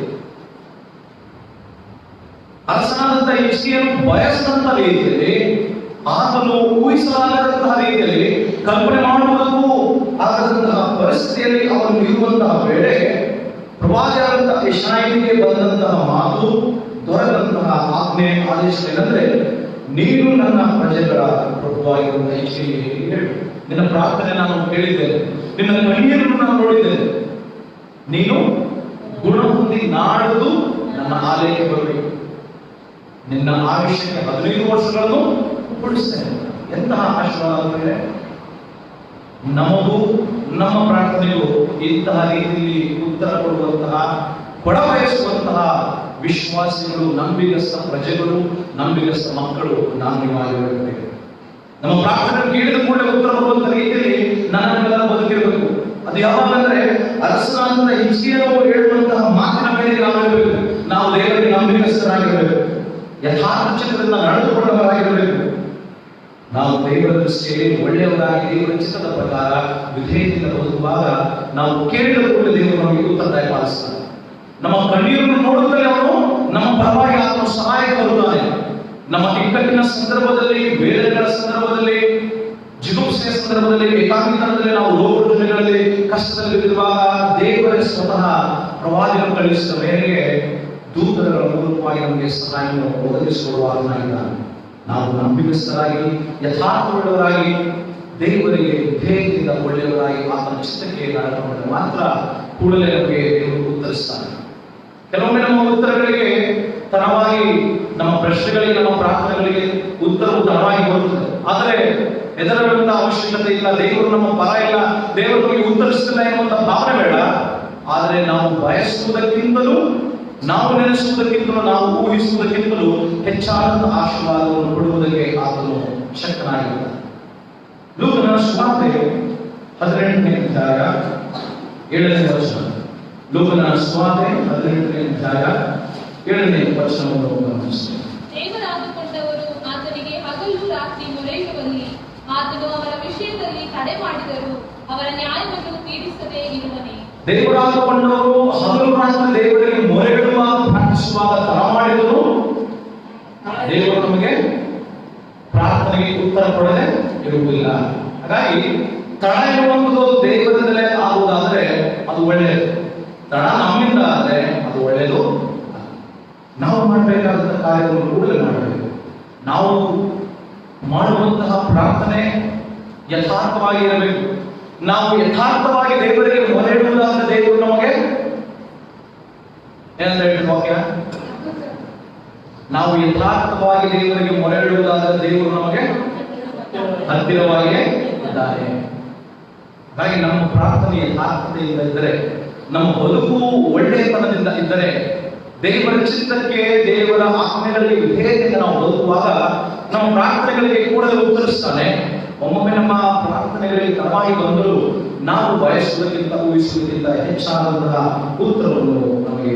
ಅರಸನಾದಂತ ಹಿಜ್ಕೀಯನು ಬಯಸಿದಂತ ರೀತಿಯಲ್ಲಿ, ಆತನು ಊಹಿಸಲಾಗದಂತಹ ರೀತಿಯಲ್ಲಿ, ಕಲ್ಪನೆ ಮಾಡುವುದಕ್ಕೂ ಆಗದಂತಹ ಪರಿಸ್ಥಿತಿಯಲ್ಲಿ ಅವನು ಇರುವಂತಹ ವೇಳೆ ಪ್ರವಾದಿಯಾದಂತಹ ಯೆಶಾಯನಿಗೆ ಬಂದಂತಹ ಮಾತು, ದೊರೆತಂತಹ ಆಜ್ಞೆ, ಆದೇಶ ಏನಂದ್ರೆ, ನೀನು ನನ್ನ ಪ್ರಜೆಗಳ ಪ್ರಭುವಾಗಿರುವಂತಹ ಹಿಜ್ಕೀಯನಿಗೆ ಹೇಳು, ನಿನ್ನ ಪ್ರಾರ್ಥನೆ ನಾನು ಕೇಳಿದ್ದೇನೆ, ನಿನ್ನ ಕಣ್ಣೀರನ್ನು ನಾನು ನೋಡಿದ್ದೇನೆ, ನೀನು ಗುಣ ಹೊಂದಿ ನಾಡುವುದು ನನ್ನ ಆಲಯಕ್ಕೆ ಬರಬೇಕು, ನಿನ್ನ ಆಯುಷ್ಯಕ್ಕೆ 15 ವರ್ಷಗಳನ್ನು ಕೊಡಿಸ್ತೇನೆ. ಎಂತಹ ಆಶೀರ್ವಾದ ಅಂದರೆ, ನಮಗೂ ನಮ್ಮ ಪ್ರಾರ್ಥನೆಗೂ ಇಂತಹ ರೀತಿಯಲ್ಲಿ ಉತ್ತರ ಕೊಡುವಂತಹ, ಕೊಡಬಯಸುವಂತಹ ವಿಶ್ವಾಸಿಗಳು, ನಂಬಿಗಸ್ತ ಪ್ರಜೆಗಳು, ನಂಬಿಗಸ್ತ ಮಕ್ಕಳು ನಾನು ನೀವಾಗಿರಬೇಕು. ನಮ್ಮ ಪ್ರಾರ್ಥನೆ ಕೇಳಿದ ಕೂಡಲೇ ಉತ್ತರ ಕೊಡುವಂತಹ ರೀತಿಯಲ್ಲಿ ನನ್ನೆಲ್ಲ ಬದುಕಿರಬೇಕು. ಅದು ಯಾವಾಗಂದ್ರೆ ಅರಸನಾದಂತ ಹಿಜ್ಕೀಯನು ಹೇಳುವಂತಹ ಮಾತಿನ ಮೇಲೆ ನಾವು ಇರಬೇಕು. ನಾವು ದೇವರಿಗೆ ನಂಬಿಗಸ್ತರಾಗಿರಬೇಕು, ಯಥಾರ್ಥ ಚಿತ್ರದಿಂದ ನಡೆದುಕೊಂಡವರಾಗಿರಬೇಕು. ನಾವು ದೇವರ ದೃಷ್ಟಿಯಲ್ಲಿ ಒಳ್ಳೆಯವರಾಗಿ ದೇವರ ಚಿತ್ರದ ಪ್ರಕಾರ ವಿಧೇಯತೆಯಿಂದ ಬದುಕುವಾಗ ನಾವು ಕೇಳಿದ ಕೂಡಲೇ ದೇವರು ನಮಗೆ ಉತ್ತರ ದಯಪಾಲಿಸ್ತಾನೆ. ನಮ್ಮ ಕಣ್ಣೀರನ್ನು ನೋಡುತ್ತಲೇ ಅವನು ನಮ್ಮ ಪರವಾಗಿ ಆತನು ಸಹಾಯ ಬರುತ್ತಾನೆ. ನಮ್ಮ ಇಕ್ಕಟ್ಟಿನ ಸಂದರ್ಭದಲ್ಲಿ, ವೇದನೆಗಳ ಸಂದರ್ಭದಲ್ಲಿ, ಜಿಗುಪ್ಸೆಯ ಸಂದರ್ಭದಲ್ಲಿ, ಏಕಾಂಗಿತನದಲ್ಲಿ, ನಾವು ರೋಗ ರುಜಿನಗಳಲ್ಲಿ ಕಷ್ಟದಲ್ಲಿ ಬಿದ್ದಿರುವಾಗ ದೇವರೇ ಸ್ವತಃ ಪ್ರವಾದಿಯನ್ನು ಕಳುಹಿಸಿದ ಮೇರೆಗೆ ದೂತಗಳ ಮೂಲಕವಾಗಿ ನಮಗೆ ಸಹಾಯವನ್ನು ಒದಗಿಸಿಕೊಡುವಾಗನಾಗಿದ್ದಾನೆ. ನಾವು ನಂಬಿಕಸ್ಥರಾಗಿ, ಯಥಾರ್ಥವುಳ್ಳವರಾಗಿ, ದೇವರಿಗೆ ವಿಧೇಯತೆಯಿಂದ ಒಳ್ಳೆಯವರಾಗಿ ಆತನ ಚಿತ್ತಕ್ಕೆ ನಡೆದುಕೊಂಡರೆ ಮಾತ್ರ ಕೂಡಲೇ ನಮಗೆ ದೇವರು ಉತ್ತರಿಸ್ತಾನೆ. ಕೆಲವೊಮ್ಮೆ ನಮ್ಮ ಉತ್ತರಗಳಿಗೆ ತಡವಾಗಿ, ನಮ್ಮ ಪ್ರಶ್ನೆಗಳಿಗೆ, ನಮ್ಮ ಪ್ರಾರ್ಥನೆಗಳಿಗೆ ಉತ್ತರವು ತಡವಾಗಿ ಬರುತ್ತದೆ. ಆದರೆ ಹೆದರುವಂತ ಅವಶ್ಯಕತೆ ಇಲ್ಲ. ದೇವರು ನಮ್ಮ ಪರ ಇಲ್ಲ, ದೇವರು ನಮಗೆ ಉತ್ತರಿಸ್ತಿಲ್ಲ ಎನ್ನುವಂತ ಭಾವನೆ ಬೇಡ. ಆದರೆ ನಾವು ಬಯಸುವುದಕ್ಕಿಂತಲೂ, ನಾವು ನೆನೆಸುವುದಕ್ಕಿಂತಲೂ, ನಾವು ಊಹಿಸುವುದಕ್ಕಿಂತಲೂ ಹೆಚ್ಚಾದ ಆಶೀರ್ವಾದವನ್ನು ಕೊಡುವುದಕ್ಕೆ ಆತನು ಶಕ್ತನಾಗಿದ್ದಾನೆ. ಲೂಕನ ಸುವಾರ್ತೆ 18ನೇ ಅಧ್ಯಾಯ 7ನೇ ವಚನ. ಲೂಕನ ಸುವಾರ್ತೆ 18ನೇ ಅಧ್ಯಾಯ 7ನೇ ವಚನವನ್ನು ಗಮನಿಸಿ. ದೇವರಾಗಿಕೊಂಡವರು ಆತನಿಗೆ ಹಗಲು ರಾತ್ರಿ ಮೊರೆಯಿಡುವಲ್ಲಿ ಆತನು ಅವರ ವಿಷಯದಲ್ಲಿ ತಡೆ ಮಾಡಿದರು, ಅವರ ನ್ಯಾಯವನ್ನು ತೀರಿಸದೇ ಇರುವನೇ. ದೇವರಾಗಿಕೊಂಡವರು ಹಗಲು ರಾತ್ರಿ ದೇವರಿಗೆ ಮೊರೆಯಿಡುವಾಗ, ಪ್ರಾರ್ಥಿಸುವಾಗ ತಡ ಮಾಡಿದರು, ದೇವರು ನಮಗೆ ಪ್ರಾರ್ಥನೆಗೆ ಉತ್ತರ ಕೊಡದೆ ಇರುವುದಿಲ್ಲ. ಹಾಗಾಗಿ ತಡ ಇರುವಂಥದ್ದು ದೇವರಿಂದಲೇ ಆಗುವುದಾದರೆ ಅದು ಒಳ್ಳೆಯದು, ತಡ ನಮ್ಮಿಂದ ಆದರೆ ಅದು ಒಳ್ಳೆಯದು. ನಾವು ಮಾಡಬೇಕಾದಂತಹ ಕಾರ್ಯವನ್ನು ಕೂಡಲೇ ಮಾಡಬೇಕು. ನಾವು ಮಾಡುವಂತಹ ಪ್ರಾರ್ಥನೆ ಯಥಾರ್ಥವಾಗಿ ಇರಬೇಕು. ನಾವು ಯಥಾರ್ಥವಾಗಿ ದೇವರಿಗೆ ಮೊರೆಯಿಡುವುದಾದರೆ ದೇವರು ನಮಗೆ ಏನಂತ ಹೇಳಿದ ವಾಕ್ಯ, ನಾವು ಯಥಾರ್ಥವಾಗಿ ದೇವರಿಗೆ ಮೊರೆಯಿಡುವುದಾದರೆ ದೇವರು ನಮಗೆ ಹತ್ತಿರವಾಗಿಯೇ ಇದ್ದಾರೆ. ಹಾಗಾಗಿ ನಮ್ಮ ಪ್ರಾರ್ಥನೆ ಯಥಾರ್ಥತೆಯಿಂದ ಇದ್ದರೆ ನಮ್ಮ ಬದುಕು ಒಳ್ಳೆಯತನದಿಂದ ಇದ್ದರೆ, ದೇವರ ಚಿತ್ತಕ್ಕೆ, ದೇವರ ಆಜ್ಞೆಗಳಿಗೆ ವಿಧೇಯತೆಯಿಂದ ನಾವು ಬದುಕುವಾಗ ನಮ್ಮ ಪ್ರಾರ್ಥನೆಗಳಿಗೆ ಕೂಡಲೇ ಉತ್ತರಿಸ್ತಾನೆ. ಒಮ್ಮೊಮ್ಮೆ ನಮ್ಮ ಪ್ರಾರ್ಥನೆಗಳಿಗೆ ತಡವಾಗಿ ಬಂದರೂ ನಾವು ಬಯಸುವುದಕ್ಕಿಂತ ಊಹಿಸುವುದಕ್ಕಿಂತ ಹೆಚ್ಚಾದಂತಹ ಉತ್ತರವನ್ನು ನಮಗೆ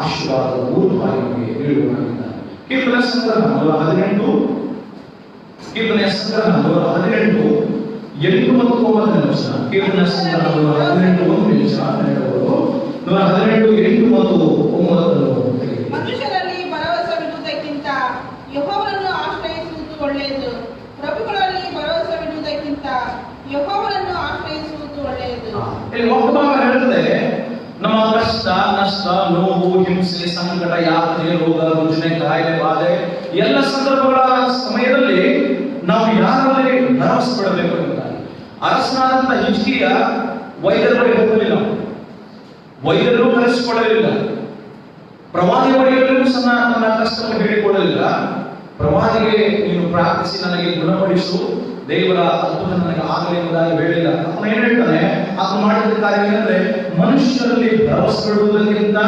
ಆಶೀರ್ವಾದದ ಪೂರ್ವವಾಗಿ ನಮಗೆ ನೀಡುವುದಾಗಿದ್ದಾನೆ. ಕೀರ್ತನೆಯ ಸಂಗ್ರಹ 118, ಕೀರ್ತನೆಯ ಸಂಗ್ರಹ 118 8 ಮತ್ತು 9ನೇ ವಚನ. ಕೀರ್ತನೆಯ ಸಂಗ್ರಹ 118 1 ನಿಮಿಷ 118 8 ಮತ್ತು 9. ಮನುಷ್ಯರಲ್ಲಿ ಭರವಸವಿಡುವುದಕ್ಕಿಂತ ಯೆಹೋವನನ್ನು ಆಶ್ರಯಿಸುವುದು ಒಳ್ಳೆಯದು. ಪ್ರಭುಗಳಲ್ಲಿ ಭರವಸವಿಡುವುದಕ್ಕಿಂತ ಯೆಹೋವನನ್ನು ಆಶ್ರಯಿಸುವುದು ಒಳ್ಳೆಯದು. ಇಲ್ಲಿ ವಾಕ್ಯಭಾಗ ಹೇಳುತ್ತದೆ, ನಮ್ಮ ಕಷ್ಟ, ನಷ್ಟ, ನೋವು, ಹಿಂಸೆ, ಸಂಕಟ, ಯಾತನೆ, ರೋಗ, ರುಜಿನ, ಕಾಯಿಲೆ, ಬಾಧೆ ಎಲ್ಲ ಸಂದರ್ಭಗಳ ಸಮಯದಲ್ಲಿ ನಾವು ಯಾರಲ್ಲಿ ಭರವಸೆ ಪಡಬೇಕು ಎಂಬುದಾಗಿ. ಅರಸನಾದಂತ ಹಿಜ್ಕೀಯ ವೈದ್ಯರ ಬಳಿ ಹೋಗಲಿಲ್ಲ, ವೈದ್ಯರು ಕರೆಸಿಕೊಳ್ಳಲಿಲ್ಲ, ಪ್ರವಾದಿ ಬಳಿಯಲ್ಲೂ ಸಹ ತನ್ನ ಕಷ್ಟವನ್ನು ಹೇಳಿಕೊಳ್ಳಲಿಲ್ಲ. ಪ್ರವಾದಿಗೆ ನೀನು ಪ್ರಾರ್ಥಿಸಿ ನನಗೆ ಗುಣಪಡಿಸು, ದೇವರ ಅದ್ಭುತ ನನಗೆ ಆಗಲಿ ಎಂಬುದಾಗಿ ಹೇಳಿಲ್ಲ. ಅವನು ಏನ್ ಹೇಳ್ತಾನೆ, ಅದು ಮಾಡಿದ ಕಾರ್ಯ ಏನಂದ್ರೆ, ಮನುಷ್ಯರಲ್ಲಿ ಭರವಸೆ ಬಿಡುವುದಕ್ಕಿಂತ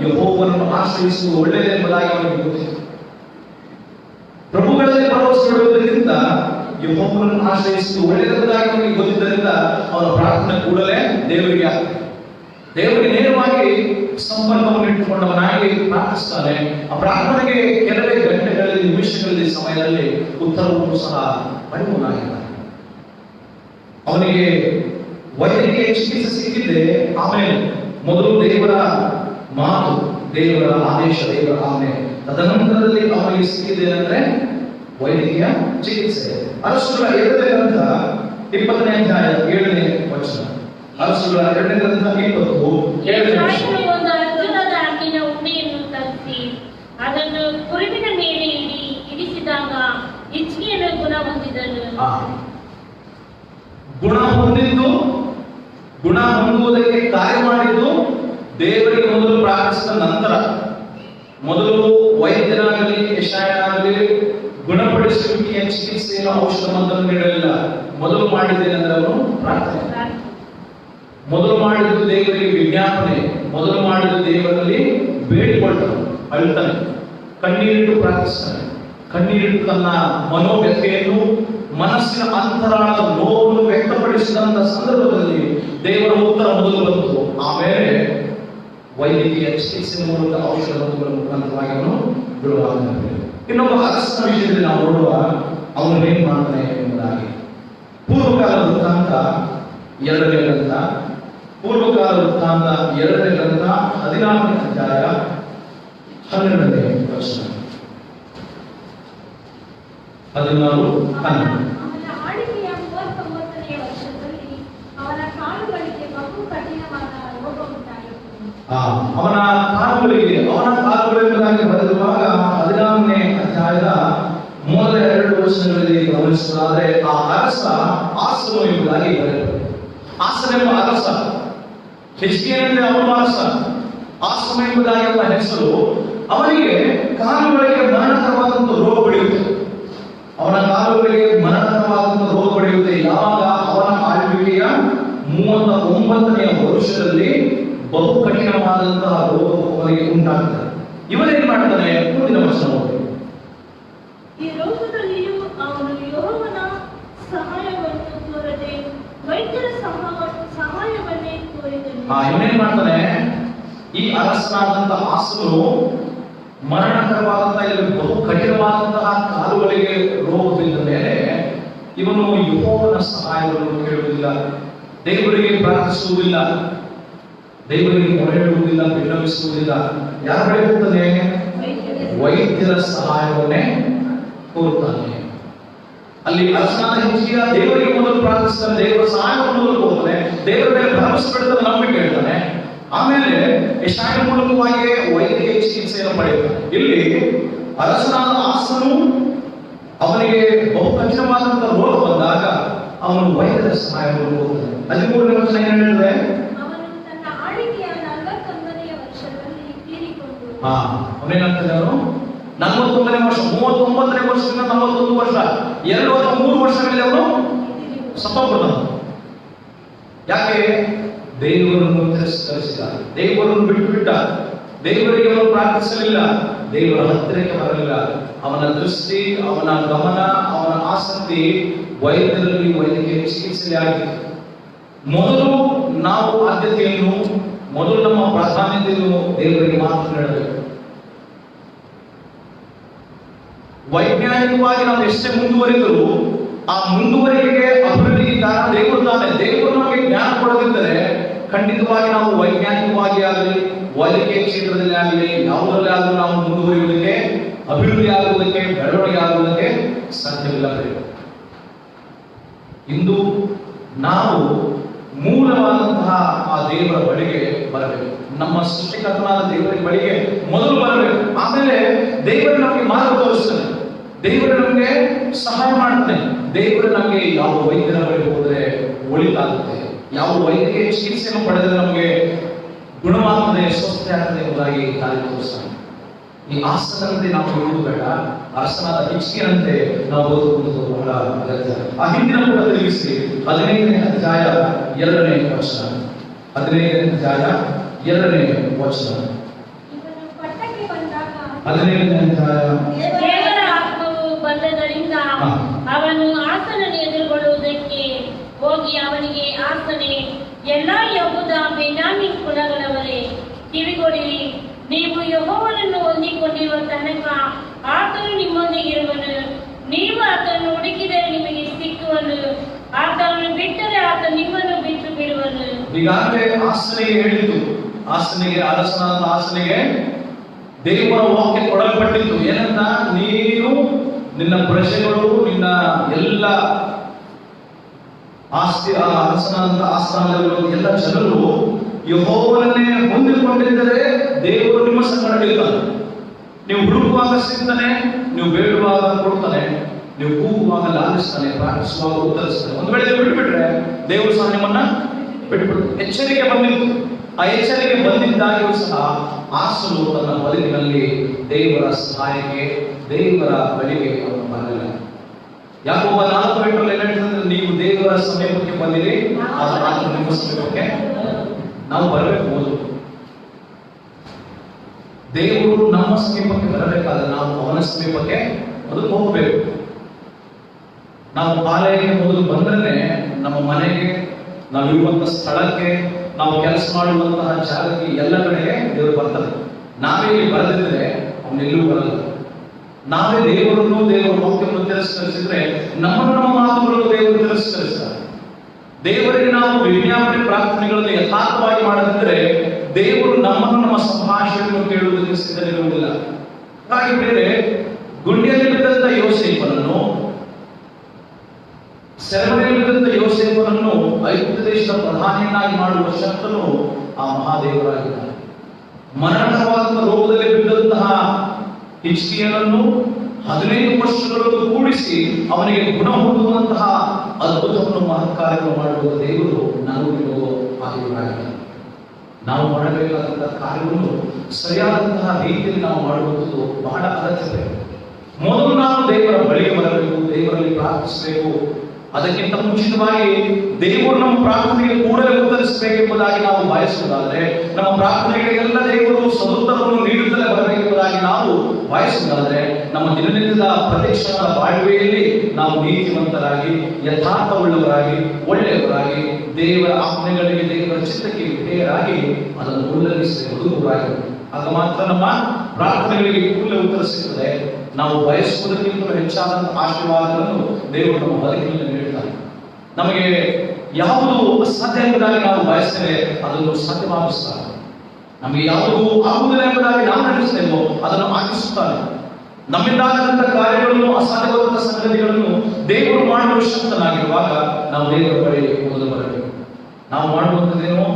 ಯೆಹೋವನನ್ನು ಆಶ್ರಯಿಸುವುದು ಒಳ್ಳೆಯದೆಂಬುದಾಗಿ ಅವನಿಗೆ ಗೊತ್ತಿತ್ತು. ಪ್ರಭುಗಳಲ್ಲಿ ಭರವಸೆ ಬಿಡುವುದಕ್ಕಿಂತ ಯೆಹೋವನನ್ನು ಆಶ್ರಯಿಸುವುದು ಒಳ್ಳೆಯದೆಂಬುದಾಗಿ ಅವನಿಗೆ ಗೊತ್ತಿದ್ದರಿಂದ ಅವನ ಪ್ರಾರ್ಥನೆ ಕೂಡಲೇ ದೇವರಿಗೆ ನೇರವಾಗಿ ಸಂಪರ್ಕವನ್ನು ಇಟ್ಟುಕೊಂಡವನಾಗಿ ಪ್ರಾರ್ಥಿಸ್ತಾನೆ. ಆ ಪ್ರಾರ್ಥನೆಗೆ ಕೆಲವೇ ಗಂಟೆಗಳಲ್ಲಿ, ನಿಮಿಷಗಳಲ್ಲಿ, ಸಮಯದಲ್ಲಿ ಉತ್ತರವನ್ನು ಸಹ ಪಡೆಯುವನಾಗಿದ್ದಾನೆ. ಅವನಿಗೆ ವೈದ್ಯಕೀಯ ಚಿಕಿತ್ಸೆ ಸಿಕ್ಕಿದ್ದೆ ಆಮೇಲೆ. ಮೊದಲು ದೇವರ ಮಾತು, ದೇವರ ಆದೇಶ, ದೇವರ ಆಜ್ಞೆ, ತದನಂತರದಲ್ಲಿ ಅವನಿಗೆ ಸಿಕ್ಕಿದೆ ಅಂದ್ರೆ ವೈದ್ಯಕೀಯ ಚಿಕಿತ್ಸೆ. ಅರಸುಗಳ 2ನೇ ಗ್ರಂಥ 20ನೇ ಅಧ್ಯಾಯ 7ನೇ ವಚನ. ಅರಸುಗಳ 2ನೇ ಗ್ರಂಥ 20:7. ಒಂದು ಅರ್ಜುನದ ಹಣ್ಣಿನ ಉಂಡೆಯನ್ನು ತರಿಸಿ ಅದನ್ನು ಕುರುವಿನ ಮೇಲೆ ಇಡಿಸಿದಾಗ ಹಿಜ್ಕೀಯನು ಗುಣ ಹೊಂದಿದನು. ಗುಣ ಹೊಂದುವುದಕ್ಕೆ ಕಾರ್ಯ ಮಾಡಿದ್ದು ದೇವರಿಗೆ ಮೊದಲು ಪ್ರಾರ್ಥಿಸಿದ ನಂತರ. ಮೊದಲು ವೈದ್ಯನಾಗಲಿ ಯೆಶಾಯನಾಗಲಿ ಗುಣಪಡಿಸುವಿಕೆಯ ಚಿಕಿತ್ಸೆಯನ್ನು ಔಷಧ ಮಂತ್ರವನ್ನು ನೀಡಲಿಲ್ಲ. ಮೊದಲು ಮಾಡಿದ್ದೇನೆಂದ್ರೆ ಅವನು ಪ್ರಾರ್ಥನೆ. ಮೊದಲು ಮಾಡಿದ್ದು ದೇವರಿಗೆ ವಿಜ್ಞಾಪನೆ, ಮೊದಲು ಮಾಡಿದ್ದು ದೇವರಲ್ಲಿ ಬೇಡಿಕೊಳ್ಳಲು, ಅಳ್ತಾನೆ, ಕಣ್ಣೀರಿಟ್ಟು ಪ್ರಾರ್ಥಿಸ್ತಾನೆ. ಕಣ್ಣೀರಿಟ್ಟು ತನ್ನ ಮನೋವ್ಯಥೆಯನ್ನು, ಮನಸ್ಸಿನ ಅಂತರಾಳದ ನೋವನ್ನು ವ್ಯಕ್ತಪಡಿಸಿದಂತ ಸಂದರ್ಭದಲ್ಲಿ ದೇವರ ಉತ್ತರ ಮೊದಲು ಬಂತು. ಆಮೇಲೆ ವೈದ್ಯಕೀಯ ಚಿಕಿತ್ಸೆ ಮೂಲಕ ಔಷಧ ಮುಖಾಂತರವಾಗಿ ಅವನು ಬಿಡುವಾಗಲಿದೆ. ಇನ್ನೊಬ್ಬ ಅರಸನ ವಿಷಯದಲ್ಲಿ ನಾವು ನೋಡುವ ಅವನು ಏನ್ ಮಾಡ್ತಾನೆ ಎಂಬುದಾಗಿ. ಪೂರ್ವಕಾಲ ವೃತ್ತಾಂತ 2ನೇ ಗ್ರಂಥ, ಪೂರ್ವಕಾಲ ವೃತ್ತಾಂತ 2ನೇ ಗ್ರಂಥ 14ನೇ ಅಧ್ಯಾಯ 12ನೇ ವಚನ. 16-12. ಅವನ ಆಳ್ವಿಕೆಯ 39ನೇ ವರ್ಷದಲ್ಲಿ ಅವನ ಕಾಲುಗಳಿಗೆ ಬಹು ಕಠಿಣವಾದ ರೋಗ ಉಂಟಾಯಿತು. ಅವನ ಕಾಲುಗಳೆಂಬುದಾಗಿ ಬರೆದಿರುವಾಗ 14ನೇ ಅಧ್ಯಾಯದ ಮೊದಲ 2 ವರ್ಷಗಳಲ್ಲಿ ಗಮನಿಸುವುದಾದರೆ ಆ ಅರಸ ಆಸನು ಎಂಬುದಾಗಿ ಬರೆದಿದೆ. ಆಸನೆಂಬ ಅರಸ, ಹಿಜ್ಕೀಯನೆಂದರೆ ಅವನು ಅರಸ. ಆಸನ ಎಂಬುದಾಗಿ ಅವನ ಹೆಸರು. ಅವನಿಗೆ ಕಾಲುಗಳಿಗೆ ಮರಣಕರವಾದಂಥ ರೋಗ ಬೆಳೆಯುತ್ತೆ. ಅವನ ಕಾಲುಗಳಿಗೆ ಮರಣಕರವಾದಂಥ ರೋಗ ಬೆಳೆಯುತ್ತೆ. ಯಾವಾಗ ಅವನ ಆಳ್ವಿಕೆಯ 39ನೇ ವರ್ಷದಲ್ಲಿ ಬಹು ಕಠಿಣವಾದಂತಹ ರೋಗ ಅವನಿಗೆ ಉಂಟಾಗ್ತದೆ. ಇವನೇನ್ ಮಾಡ್ತಾನೆ? ಮುಂದಿನ ವರ್ಷ ನೋಡಿ. ಈ ರೋಗದಲ್ಲಿಯೂ ಅವನು ಯೆಹೋವನ ಸಹಾಯವನ್ನು ಕೋರದೆ ವೈದ್ಯರ ಸಹಾಯವನ್ನೇ ಕೋರಿದನು. ಇವನೇನ್ ಮಾಡ್ತಾನೆ? ಈ ಅರಸನಾದಂತ ಆಸನು ಮರಣಕರವಾದಂತಹ ಬಹು ಕಠಿಣವಾದಂತಹ ಕಾಲುಗಳಿಗೆ ರೋಗ ಬಿದ್ದ ಮೇಲೆ ಇವನು ಯೆಹೋವನ ಸಹಾಯವನ್ನು ಕೇಳುವುದಿಲ್ಲ, ದೇವರಿಗೆ ಪ್ರಾರ್ಥಿಸುವುದಿಲ್ಲ, ದೇವರಿಗೆ ಮೊರೆಯಿಡುವುದಿಲ್ಲ, ವಿನ್ನವಿಸುವುದಿಲ್ಲ. ಯಾರ ಬಳಿ ಹೋಗ್ತಾನೆ? ವೈದ್ಯರ ಸಹಾಯವನ್ನೇ ಕೋರುತ್ತಾನೆ. ಅಲ್ಲಿ ಅರಸನಾದ ಹಿಜ್ಕೀಯ ದೇವರಿಗೆ ಮೊದಲು ಪ್ರಾರ್ಥಿಸ್ತಾನೆ, ದೇವರ ಸಹಾಯವನ್ನು ಮೊದಲು ಕೋರ್ತಾನೆ, ದೇವರ ಮೇಲೆ ಭರವಸೆ ಬಿಡ್ತಾನೆ, ನಂಬಿಕೆ ಹೇಳ್ತಾನೆ. ಆಮೇಲೆ ಯೆಶಾಯನ ಮೂಲಕವಾಗಿ ವೈದ್ಯಕೀಯ ಚಿಕಿತ್ಸೆಯನ್ನು ಪಡೆಯುತ್ತಾನೆ. ಇಲ್ಲಿ ಅರಸನಾದ ಆಸನು ಅವನಿಗೆ ಬಹು ಕಠಿಣವಾದಂತಹ ರೋಗ ಬಂದಾಗ ಅವನು ವೈದ್ಯರ ಸಹಾಯವನ್ನು ಕೋರುತ್ತಾನೆ. 13ನೇ ವಚನ ಏನ್ ಹೇಳಿದ್ರೆ, ಅವನು ತನ್ನ ಆಳ್ವಿಕೆಯ 41ನೇ ವರ್ಷದಲ್ಲಿ ತೀರಿಕೊಂಡು. ಅವನೇನಂತಾನೆ? ಅವನು 41ನೇ ವರ್ಷ, 39ನೇ ವರ್ಷದಿಂದ 41 ವರ್ಷ, 2 ಅಥವಾ 3 ವರ್ಷಗಳಲ್ಲಿ ಅವನು ಸತ್ತೋಗ್ಬಿಡ್ತಾನೆ. ಯಾಕೆ? ದೇವರನ್ನು ತಿರಸ್ಕರಿಸಿದ, ದೇವರನ್ನು ಬಿಟ್ಟು ಬಿಟ್ಟ, ದೇವರಿಗೆ ಅವನು ಪ್ರಾರ್ಥಿಸಲಿಲ್ಲ, ದೇವರ ಹತ್ತಿರಕ್ಕೆ ಬರಲಿಲ್ಲ. ಅವನ ದೃಷ್ಟಿ, ಅವನ ಗಮನ, ಅವನ ಆಸಕ್ತಿ ವೈದ್ಯರಲ್ಲಿ, ವೈದ್ಯಕೀಯ ಚಿಕಿತ್ಸೆಗೆ ಆಗಿದೆ. ಮೊದಲು ನಾವು ಆದ್ಯತೆಯನ್ನು, ಮೊದಲು ನಮ್ಮ ಪ್ರಾಧಾನ್ಯತೆಯನ್ನು ದೇವರಿಗೆ ಮಾತ್ರ ನೀಡಬೇಕು. ವೈಜ್ಞಾನಿಕವಾಗಿ ನಾವು ಎಷ್ಟೇ ಮುಂದುವರಿದರೂ ಆ ಮುಂದುವರಿಕೆಗೆ, ಅಭಿವೃದ್ಧಿಗೆ ಕಾರಣ ದೇವರು ತಾನೆ. ದೇವರು ನಮಗೆ ಜ್ಞಾನ ಕೊಡದಿದ್ದರೆ ಖಂಡಿತವಾಗಿ ನಾವು ವೈಜ್ಞಾನಿಕವಾಗಿ ಆಗಲಿ, ವೈದ್ಯಕೀಯ ಕ್ಷೇತ್ರದಲ್ಲಿ ಆಗಲಿ, ಯಾವುದರಲ್ಲಿ ಆದರೂ ನಾವು ಮುಂದುವರಿಯುವುದಕ್ಕೆ, ಅಭಿವೃದ್ಧಿ ಆಗುವುದಕ್ಕೆ, ಬೆಳವಣಿಗೆ ಆಗುವುದಕ್ಕೆ ಸಾಧ್ಯವಿಲ್ಲ. ಇಂದು ನಾವು ಮೂಲವಾದಂತಹ ಆ ದೇವರ ಬಳಿಗೆ ಬರಬೇಕು. ನಮ್ಮ ಸೃಷ್ಟಿಕರ್ತನಾದ ದೇವರ ಬಳಿಗೆ ಮೊದಲು ಬರಬೇಕು. ಆಮೇಲೆ ದೇವರು ನಮಗೆ ಮಾರ್ಗ ತೋರಿಸ್ತಾನೆ, ದೇವರು ನಮಗೆ ಸಹಾಯ ಮಾಡ್ತಾನೆ. ದೇವರು ನಮಗೆ ಯಾವ ವೈದ್ಯರ ಬಳಿ ಹೋದರೆ ಒಳಿತಾಗುತ್ತೆ, ಯಾವ ವೈದ್ಯಕೀಯ ಚಿಕಿತ್ಸೆಯನ್ನು ಪಡೆದರೆ ನಮಗೆ ಗುಣವಾಗುತ್ತದೆ, ಸ್ವಸ್ಥ ಆಗ್ತದೆ ಎಂಬುದಾಗಿ ದಾರಿ ತೋರಿಸ್ತಾನೆ. ಈ ಆಸನದಂತೆ ನಾವು ಇರುವುದು ಬೇಡ, ಅರಸನಾದ ಹಿಜ್ಕೀಯನಂತೆ ನಾವು ಬದುಕುವುದು ಬಹಳ ಅಗತ್ಯ. ಆ ಹಿಂದಿನ ಕೂಡ ತಿರುಗಿಸಿ 15ನೇ ಅಧ್ಯಾಯ 2ನೇ ವಚನ. 15ನೇ ಅಧ್ಯಾಯ 2ನೇ ವಚನ. ಇವನು ಪಟ್ಟಕ್ಕೆ ಬಂದಾಗ 15ನೇ ಅಧ್ಯಾಯ ದೇವರ ಆತ್ಮವು ಬಂದದರಿಂದ ಅವನು ಆಸನನ್ನು ಎದುರುಗೊಳ್ಳುವುದಕ್ಕೆ ಹೋಗಿ ಅವನಿಗೆ, ಆಸನೆ, ಎಲ್ಲಾ ಯಹೂದ ಬೆನ್ಯಾಮೀನ್ ಕುಲಗಳವರೇ, ಕಿವಿಗೊಡಿರಿ. ನೀವು ಯೆಹೋವನನ್ನು ಹೊಂದಿಕೊಂಡಿರುವ ತನಕ ಆತನು ನಿಮ್ಮೊಂದಿಗಿರುವನು. ನೀವು ಆತನನ್ನು ಹುಡುಕಿದರೆ ನಿಮಗೆ ಸಿಕ್ಕುವನು, ಆತನನ್ನು ಬಿಟ್ಟರೆ ಆತ ನಿಮ್ಮನ್ನು ಬಿಟ್ಟು ಬಿಡುವನು. ಈಗಾಗಲೇ ಆಸನೆಗೆ ಹೇಳಿದ್ದು, ಆಸನೆಗೆ, ಅರಸನಾದ ಆಸನೆಗೆ ದೇವರ ವಾಕ್ಯ ಕೊಡಲ್ಪಟ್ಟಿತ್ತು. ಏನಂತ? ನೀನು, ನಿನ್ನ ಪ್ರಜೆಗಳು, ನಿನ್ನ ಎಲ್ಲ ಆಸ್ತಿ, ಅರಸನಾದ ಆಸ್ಥಾನದಲ್ಲಿರುವ ಎಲ್ಲ ಜನರು ಯೆಹೋವನನ್ನೇ ಹೊಂದಿಕೊಂಡಿದ್ದರೆ ದೇವರು ನಿಮ್ಮ ಸಂಗಡ ಇರ್ತಾನೆ. ನೀವು ಹುಡುಕುವಾಗ ಸಿಗ್ತಾನೆ, ನೀವು ಬೇಡುವಾಗ ಕೊಡ್ತಾನೆ, ನೀವು ಕೂಗುವಾಗ ಲಾಲಿಸ್ತಾನೆ, ಪ್ರಾರ್ಥಿಸುವಾಗ ಉತ್ತರಿಸ್ತಾನೆ. ಒಂದು ವೇಳೆ ನೀವು ಬಿಟ್ಬಿಟ್ರೆ ದೇವರು ಸಹ ನಿಮ್ಮನ್ನ ಬಿಟ್ಬಿಡ್ತು. ಎಚ್ಚರಿಕೆ ಬಂದಿತ್ತು. ಆ ಎಚ್ಚರಿಕೆ ಬಂದಿದ್ದಾಗಿಯೂ ಸಹ ಆಸನು ತನ್ನ ಬದುಕಿನಲ್ಲಿ ದೇವರ ಸಹಾಯಕ್ಕೆ, ದೇವರ ಬಳಿಗೆ ಅವನು ಬರಲಿಲ್ಲ. ಯಾಕೊಬ್ಬ 4:8 ಏನು ಹೇಳ್ತಂದ್ರೆ, ನೀವು ದೇವರ ಸಮೀಪಕ್ಕೆ ಬಂದಿರಿ, ಆತನು ನಿಮ್ಮ ಸಮೀಪಕ್ಕೆ. ನಾವು ಬರಬೇಕು. ಮೊದಲು ದೇವರು ನಮ್ಮ ಸಮೀಪಕ್ಕೆ ಬರಬೇಕಾದ್ರೆ ನಾವು ಅವನ ಸಮೀಪಕ್ಕೆ ಮೊದಲು ಹೋಗಬೇಕು. ನಾವು ಆಲಯಕ್ಕೆ ಮೊದಲು ಬಂದ್ರೆ ನಮ್ಮ ಮನೆಗೆ, ನಾವು ಇರುವಂತಹ ಸ್ಥಳಕ್ಕೆ, ನಾವು ಕೆಲಸ ಮಾಡುವಂತಹ ಜಾಗಕ್ಕೆ, ಎಲ್ಲ ಕಡೆಗೆ ದೇವರು ಬರ್ತಾರೆ. ನಾವೇ ಇಲ್ಲಿ ಬರದಿದ್ರೆ ಅವನೆಲ್ಲೂ ಬರಲ್ಲ. ನಾವೇ ದೇವರನ್ನು, ದೇವರ ವಾಕ್ಯವನ್ನು ತಿರಸ್ಕರಿಸಿದ್ರೆ ನಮ್ಮ ಮಾತುಗಳನ್ನು ದೇವರು ತಿರಸ್ಕರಿಸ್ತಾರೆ. ದೇವರಿಗೆ ನಾವು ವಿಜ್ಞಾಪನೆ ಪ್ರಾರ್ಥನೆಗಳನ್ನು ಯಥಾರ್ಥವಾಗಿ ಮಾಡದಿದ್ದರೆ ದೇವರು ನಮ್ಮನ್ನು, ನಮ್ಮ ಸಂಭಾಷಣೆಯನ್ನು ಕೇಳುವುದಕ್ಕೆ ಸಿದ್ಧರಿರುವುದಿಲ್ಲ. ಹಾಗಾಗಿ ಬೇರೆ ಗುಂಡಿಯಲ್ಲಿ ಬಿದ್ದಂತ ಯೋಸೇಫನನ್ನು, ಸೆರೆಮನೆಯಲ್ಲಿ ಬಿದ್ದಂತ ಯೋಸೇಫನನ್ನು ಐಗುಪ್ತ ದೇಶದ ಪ್ರಧಾನಿಯನ್ನಾಗಿ ಮಾಡುವ ಶಕ್ತನು ಆ ಮಹಾದೇವರಾಗಿದ್ದಾನೆ. ಮರಣವಾದ ರೋಗದಲ್ಲಿ ಬಿದ್ದಂತಹ ಹಿಜ್ಕೀಯನನ್ನು 15 ವರ್ಷಗಳನ್ನು ಕೂಡಿಸಿ ಅವನಿಗೆ ಗುಣ ಹೊಂದುವಂತಹ ಅದ್ಭುತವನ್ನು, ಮಹತ್ಕಾರ್ಯವನ್ನು ಮಾಡುವ ದೇವರು ನಮಗೂ ಆಗಿದ್ದಾನೆ. ನಾವು ಮಾಡಬೇಕಾದಂತಹ ಕಾರ್ಯವನ್ನು ಸರಿಯಾದಂತಹ ರೀತಿಯಲ್ಲಿ ನಾವು ಮಾಡುವಂಥದ್ದು ಬಹಳ ಅಗತ್ಯತೆ. ಮೊದಲು ನಾವು ದೇವರ ಬಳಿಗೆ ಬರಬೇಕು, ದೇವರಲ್ಲಿ ಪ್ರಾರ್ಥಿಸಬೇಕು. ಅದಕ್ಕಿಂತ ಮುಂಚಿತವಾಗಿ ದೇವರು ನಮ್ಮ ಪ್ರಾರ್ಥನೆಗೆ ಕೂಡಲೇ ಉತ್ತರಿಸಬೇಕೆಂಬುದಾಗಿ ನಾವು ಬಯಸುವುದಾದರೆ, ನಮ್ಮ ಪ್ರಾರ್ಥನೆಗಳಿಗೆಲ್ಲ ದೇವರು ಸದುತ್ತರವನ್ನು ನೀಡುತ್ತಲೇ ಬರಬೇಕೆಂಬುದಾಗಿ ನಾವು ಬಯಸುವುದಾದರೆ, ನಮ್ಮ ದಿನನಿತ್ಯದ ಪ್ರತಿಕ್ಷಣದ ಬಾಳ್ವೆಯಲ್ಲಿ ನಾವು ನೀತಿವಂತರಾಗಿ, ಯಥಾರ್ಥವುಳ್ಳವರಾಗಿ, ಒಳ್ಳೆಯವರಾಗಿ, ದೇವರ ಆಜ್ಞೆಗಳಿಗೆ, ದೇವರ ಚಿತ್ತಕ್ಕೆ ವಿಧೇಯರಾಗಿ ಅದನ್ನು ಉಲ್ಲಂಘಿಸಿ ಹುಡುಗರಾಗಿ, ಆಗ ಮಾತ್ರ ನಮ್ಮ ಪ್ರಾರ್ಥನೆಗಳಿಗೆ ಕೂಡಲೇ ಉತ್ತರ ಸಿಗುತ್ತದೆ. ನಾವು ಬಯಸುವುದಕ್ಕಿಂತ ಹೆಚ್ಚಾದಂತಹ ಆಶೀರ್ವಾದಗಳನ್ನು ದೇವರು ನಮ್ಮ ಬದುಕಿನಲ್ಲಿ ನೀಡುತ್ತಾರೆ. ನಮಗೆ ಯಾವುದು ಅಸಾಧ್ಯ ಎಂಬುದಾಗಿ ನಾವು ಬಯಸ್ತೇವೆ ಅದನ್ನು ಸಾಧ್ಯವಾಗಿಸುತ್ತಾರೆ. ನಮಗೆ ಯಾವುದು ಆಗುವುದಿಲ್ಲ ಎಂಬುದಾಗಿ ನಾವು ನಡೆಸ್ತೇವೋ ಅದನ್ನು ಆಗಿಸುತ್ತಾರೆ. ನಮ್ಮಿಂದಾದಂತಹ ಕಾರ್ಯಗಳನ್ನು, ಅಸಾಧ್ಯವಾದಂತಹ ಸಂಗತಿಗಳನ್ನು ದೇವರು ಮಾಡಲು ಶಕ್ತನಾಗಿರುವಾಗ ನಾವು ದೇವರ ಬಳಿ ಮೊದಲು ಬರಬೇಕು. ನಾವು ಮಾಡುವಂಥದ್ದೇನೋ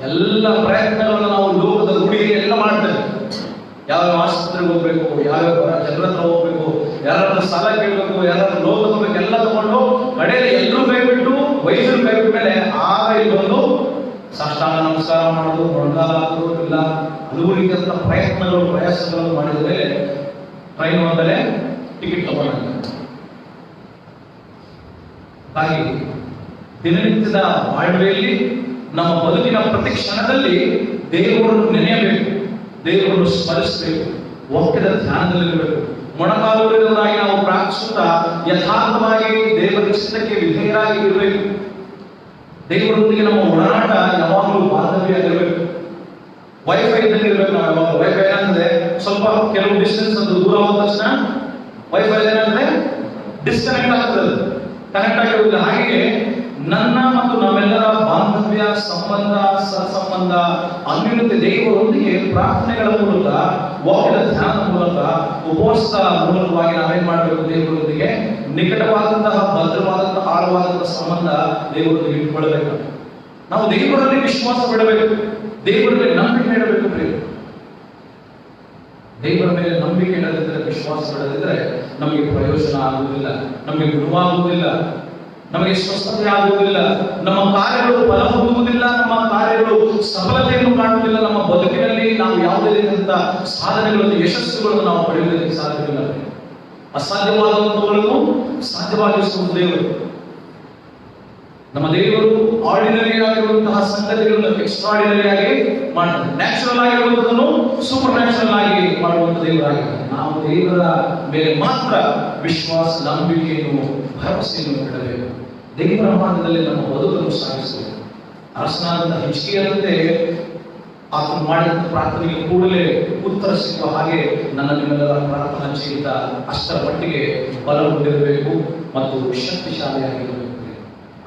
ಎಲ್ಲ ಪ್ರಯತ್ನಗಳನ್ನು ನಾವು ಲೋಕದ ರೂಢಿಗೆ ಎಲ್ಲ ಮಾಡ್ತೇವೆ. ಯಾವ ಆಸ್ಪತ್ರೆಗೆ ಹೋಗ್ಬೇಕು, ಯಾವ್ಯಾವ ಜನರ ಹತ್ರ ಹೋಗ್ಬೇಕು, ಯಾರಾದ್ರೂ ಸಾಲ ಕೇಳಬೇಕು, ಯಾರಾದ್ರೂ ಲೋಕ ತಗೋಬೇಕು, ಎಲ್ಲ ತಗೊಂಡು ಕಡೆಯಲ್ಲಿ ಎಲ್ಲರೂ ಕೈಬಿಟ್ಟು, ವೈದ್ಯರು ಕೈಬಿಟ್ಟ ಮೇಲೆ ಆಗ ಇಲ್ಲಿ ಬಂದು ಸಾಷ್ಟಾಂಗ ನಮಸ್ಕಾರ ಮಾಡೋದು, ಮೊಣಕಾಲ ಹಾಕೋದು, ಇಲ್ಲ ಹಲವು ರೀತಿಯಾದ ಪ್ರಯತ್ನಗಳು, ಪ್ರಯಾಸಗಳನ್ನು ಮಾಡಿದ ಮೇಲೆ ಟ್ರೈನ್ ಹೋದರೆ ಟಿಕೆಟ್ ತಗೊಂಡು. ಹಾಗೆ ದಿನನಿತ್ಯದ ಬಾಳ್ವೆಯಲ್ಲಿ ನಮ್ಮ ಬದುಕಿನ ಪ್ರತಿ ಕ್ಷಣದಲ್ಲಿ ದೇವರನ್ನು ನೆನೆಯಬೇಕು, ದೇವರನ್ನು ಸ್ಮರಿಸಬೇಕು, ವಾಕ್ಯದ ಧ್ಯಾನದಲ್ಲಿರಬೇಕು. ಮೊಣಕಾಲುಗಳಿರುವುದಾಗಿ ನಾವು ಪ್ರಾರ್ಥಿಸುತ್ತಾ ಯಥಾರ್ಥವಾಗಿ ದೇವರ ಚಿತ್ತಕ್ಕೆ ವಿಧೇಯರಾಗಿ ಇರಬೇಕು. ದೇವರೊಂದಿಗೆ ನಮ್ಮ ಒಡನಾಟ ಯಾವಾಗಲೂ ಬಾಂಧವ್ಯ ಆಗಿರಬೇಕು. ವೈಫೈ ಇದ್ದಂಗೆ ಇರಬೇಕು. ನಾವು ಯಾವಾಗ ವೈಫೈ ಏನಾಗ್ತದೆ, ಸ್ವಲ್ಪ ಕೆಲವು ಡಿಸ್ಟೆನ್ಸ್ ಅದು ದೂರ ಹೋದ ತಕ್ಷಣ ವೈಫೈ ಏನಾಗ್ತದೆ, ಡಿಸ್ಕನೆಕ್ಟ್ ಆಗ್ತದೆ, ಕನೆಕ್ಟ್ ಆಗಿರುವುದಿಲ್ಲ. ಹಾಗೆ ನನ್ನ ಮತ್ತು ನಮ್ಮೆಲ್ಲರ ಬಾಂಧವ್ಯ, ಸಂಬಂಧ, ಸಹಸಂಬಂಧ, ಅನ್ಯೋನ್ಯತೆ ದೇವರೊಂದಿಗೆ ಪ್ರಾರ್ಥನೆಗಳ ಮೂಲಕ, ವಾಕ್ಯದ ಧ್ಯಾನದ ಮೂಲಕ, ಉಪವಾಸದ ಮೂಲಕವಾಗಿ ನಾವೇನ್ ಮಾಡಬೇಕು, ದೇವರೊಂದಿಗೆ ನಿಕಟವಾದಂತಹ, ಭದ್ರವಾದಂತಹ, ಆಳವಾದಂತಹ ಸಂಬಂಧ ದೇವರೊಂದಿಗೆ ಇಟ್ಕೊಳ್ಬೇಕು. ನಾವು ದೇವರಲ್ಲಿ ವಿಶ್ವಾಸ ಬಿಡಬೇಕು, ದೇವರಲ್ಲಿ ನಂಬಿಕೆ ಇಡಬೇಕು. ದೇವರ ಮೇಲೆ ನಂಬಿಕೆ ಇಡದಿದ್ದರೆ, ವಿಶ್ವಾಸ ಬಿಡದಿದ್ದರೆ ನಮಗೆ ಪ್ರಯೋಜನ ಆಗುವುದಿಲ್ಲ, ನಮಗೆ ಗುಣವಾಗುವುದಿಲ್ಲ, ನಮಗೆ ಸ್ವಸ್ಥತೆ ಆಗುವುದಿಲ್ಲ, ನಮ್ಮ ಕಾರ್ಯಗಳು ಫಲ ಹೊಂದುವುದಿಲ್ಲ, ನಮ್ಮ ಕಾರ್ಯಗಳು ಸಫಲತೆಯನ್ನು ಕಾಣುವುದಿಲ್ಲ. ನಮ್ಮ ಬದುಕಿನಲ್ಲಿ ನಾವು ಯಾವುದೇ ರೀತಿಯಾದಂತಹ ಸಾಧನೆಗಳನ್ನು, ಯಶಸ್ಸುಗಳನ್ನು ನಾವು ಪಡೆಯುವುದಕ್ಕೆ ಸಾಧ್ಯವಿಲ್ಲ. ಅಸಾಧ್ಯವಾದಂತವುಗಳನ್ನು ಸಾಧ್ಯವಾಗಿಸುವುದು ದೇವರು. ನಮ್ಮ ದೇವರು ಆರ್ಡಿನರಿ ಆಗಿರುವಂತಹ ಸಂಗತಿಗಳನ್ನು ಎಕ್ಸ್ಟ್ರಾರ್ಡಿನರಿ ಆಗಿ ಮಾಡ್ತಾರೆ. ನ್ಯಾಚುರಲ್ ಆಗಿರುವಂತದನ್ನು ಸೂಪರ್ ನ್ಯಾಚುರಲ್ ಆಗಿ ಮಾಡುವಂತ ದೇವರಾಗಿದ್ದಾರೆ. ನಾವು ದೇವರ ಮೇಲೆ ಮಾತ್ರ ವಿಶ್ವಾಸ, ನಂಬಿಕೆಯನ್ನು, ಭರವಸೆಯನ್ನು ಇಡಬೇಕು. ದೇವರ ಮಾರ್ಗದಲ್ಲಿ ನಮ್ಮ ಬದುಕನ್ನು ಸಾಗಿಸಬೇಕು. ಅರಸನಾದಂತ ಹಿಜ್ಕೀಯನಂತೆ ಆತನು ಮಾಡಿದಂತ ಪ್ರಾರ್ಥನೆಗೆ ಕೂಡಲೇ ಉತ್ತರ ಸಿಗುವ ಹಾಗೆ ನನ್ನ ನಿಮ್ಮೆಲ್ಲರ ಪ್ರಾರ್ಥನಾ ಜೀವಿತ ಅಷ್ಟರ ಮಟ್ಟಿಗೆ ಬಲ ಹೊಂದಿರಬೇಕು ಮತ್ತು ಶಕ್ತಿಶಾಲಿಯಾಗಿರಬೇಕು.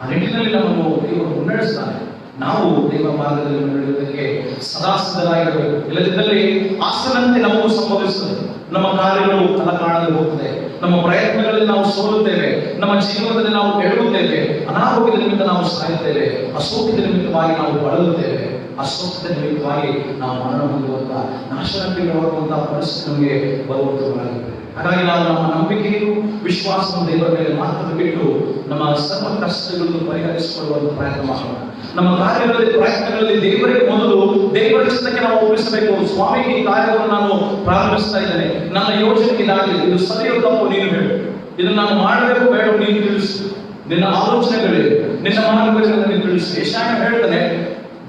ಆ ನಿಟ್ಟಿನಲ್ಲಿ ನಮ್ಮನ್ನು ದೇವರು ಮುನ್ನಡೆಸ್ತಾನೆ. ನಾವು ದೇವರ ಮಾರ್ಗದಲ್ಲಿ ಮುನ್ನಡೆಯುವುದಕ್ಕೆ ಸದಾ ಸಿದ್ಧರಾಗಿರಬೇಕು. ಇಲ್ಲದಿದ್ದಲ್ಲಿ ಆಸನಂತೆ ನಮಗೂ ಸಂಭವಿಸುತ್ತದೆ. ನಮ್ಮ ಕಾರ್ಯಗಳು ಫಲ ಕಾಣದೆ ಹೋಗುತ್ತದೆ, ನಮ್ಮ ಪ್ರಯತ್ನಗಳಲ್ಲಿ ನಾವು ಸೋಲುತ್ತೇವೆ, ನಮ್ಮ ಜೀವನದಲ್ಲಿ ನಾವು ಎಡುತ್ತೇವೆ, ಅನಾರೋಗ್ಯದ ನಿಮಿತ್ತ ನಾವು ಸಾಯುತ್ತೇವೆ, ಅಸೌಖ್ಯದ ನಿಮಿತ್ತವಾಗಿ ನಾವು ಬಳಲುತ್ತೇವೆ, ಅಸ್ವಸ್ಥತೆ ನಿಮಿತ್ತವಾಗಿ ನಾವು ಮರಣ ಹೊಂದುವಂತ, ನಾಶನಕ್ಕೆ ಬರುವಂತಹ ಪರಿಸ್ಥಿತಿ ನಮಗೆ ಬರುವಂತವರಾಗಿದ್ದೇವೆ. ಹಾಗಾಗಿ ನಾವು ನಮ್ಮ ನಂಬಿಕೆಯನ್ನು, ವಿಶ್ವಾಸವನ್ನು ದೇವರ ಮೇಲೆ ಮಾತ್ರ ಬಿಟ್ಟು ನಮ್ಮ ಸರ್ವ ಕಷ್ಟಗಳನ್ನು ಪರಿಹರಿಸಿಕೊಳ್ಳುವಂತ ಪ್ರಯತ್ನ ಮಾಡೋಣ. ನಮ್ಮ ಕಾರ್ಯಗಳಲ್ಲಿ, ಪ್ರಯತ್ನಗಳಲ್ಲಿ ದೇವರಿಗೆ ಮೊದಲು ದೇವರ ಚಿತ್ತಕ್ಕೆ ನಾವು ಒಪ್ಪಿಸಬೇಕು. ಸ್ವಾಮಿ, ಈ ಕಾರ್ಯವನ್ನು ನಾನು ಪ್ರಾರಂಭಿಸ್ತಾ ಇದ್ದೇನೆ, ನನ್ನ ಯೋಜನೆ ಇದಾಗಿದೆ, ಇದು ಸರಿಯೋ ತಪ್ಪು ನೀನು ಹೇಳು, ಇದನ್ನು ನಾನು ಮಾಡಬೇಕು ಬೇಡ ನೀನು ತಿಳಿಸು, ನಿನ್ನ ಆಲೋಚನೆಗಳಿವೆ, ನಿನ್ನ ಮಾರ್ಗಗಳನ್ನು ನೀನು ತಿಳಿಸು. ಯೆಶಾಯ ಹೇಳ್ತಾನೆ,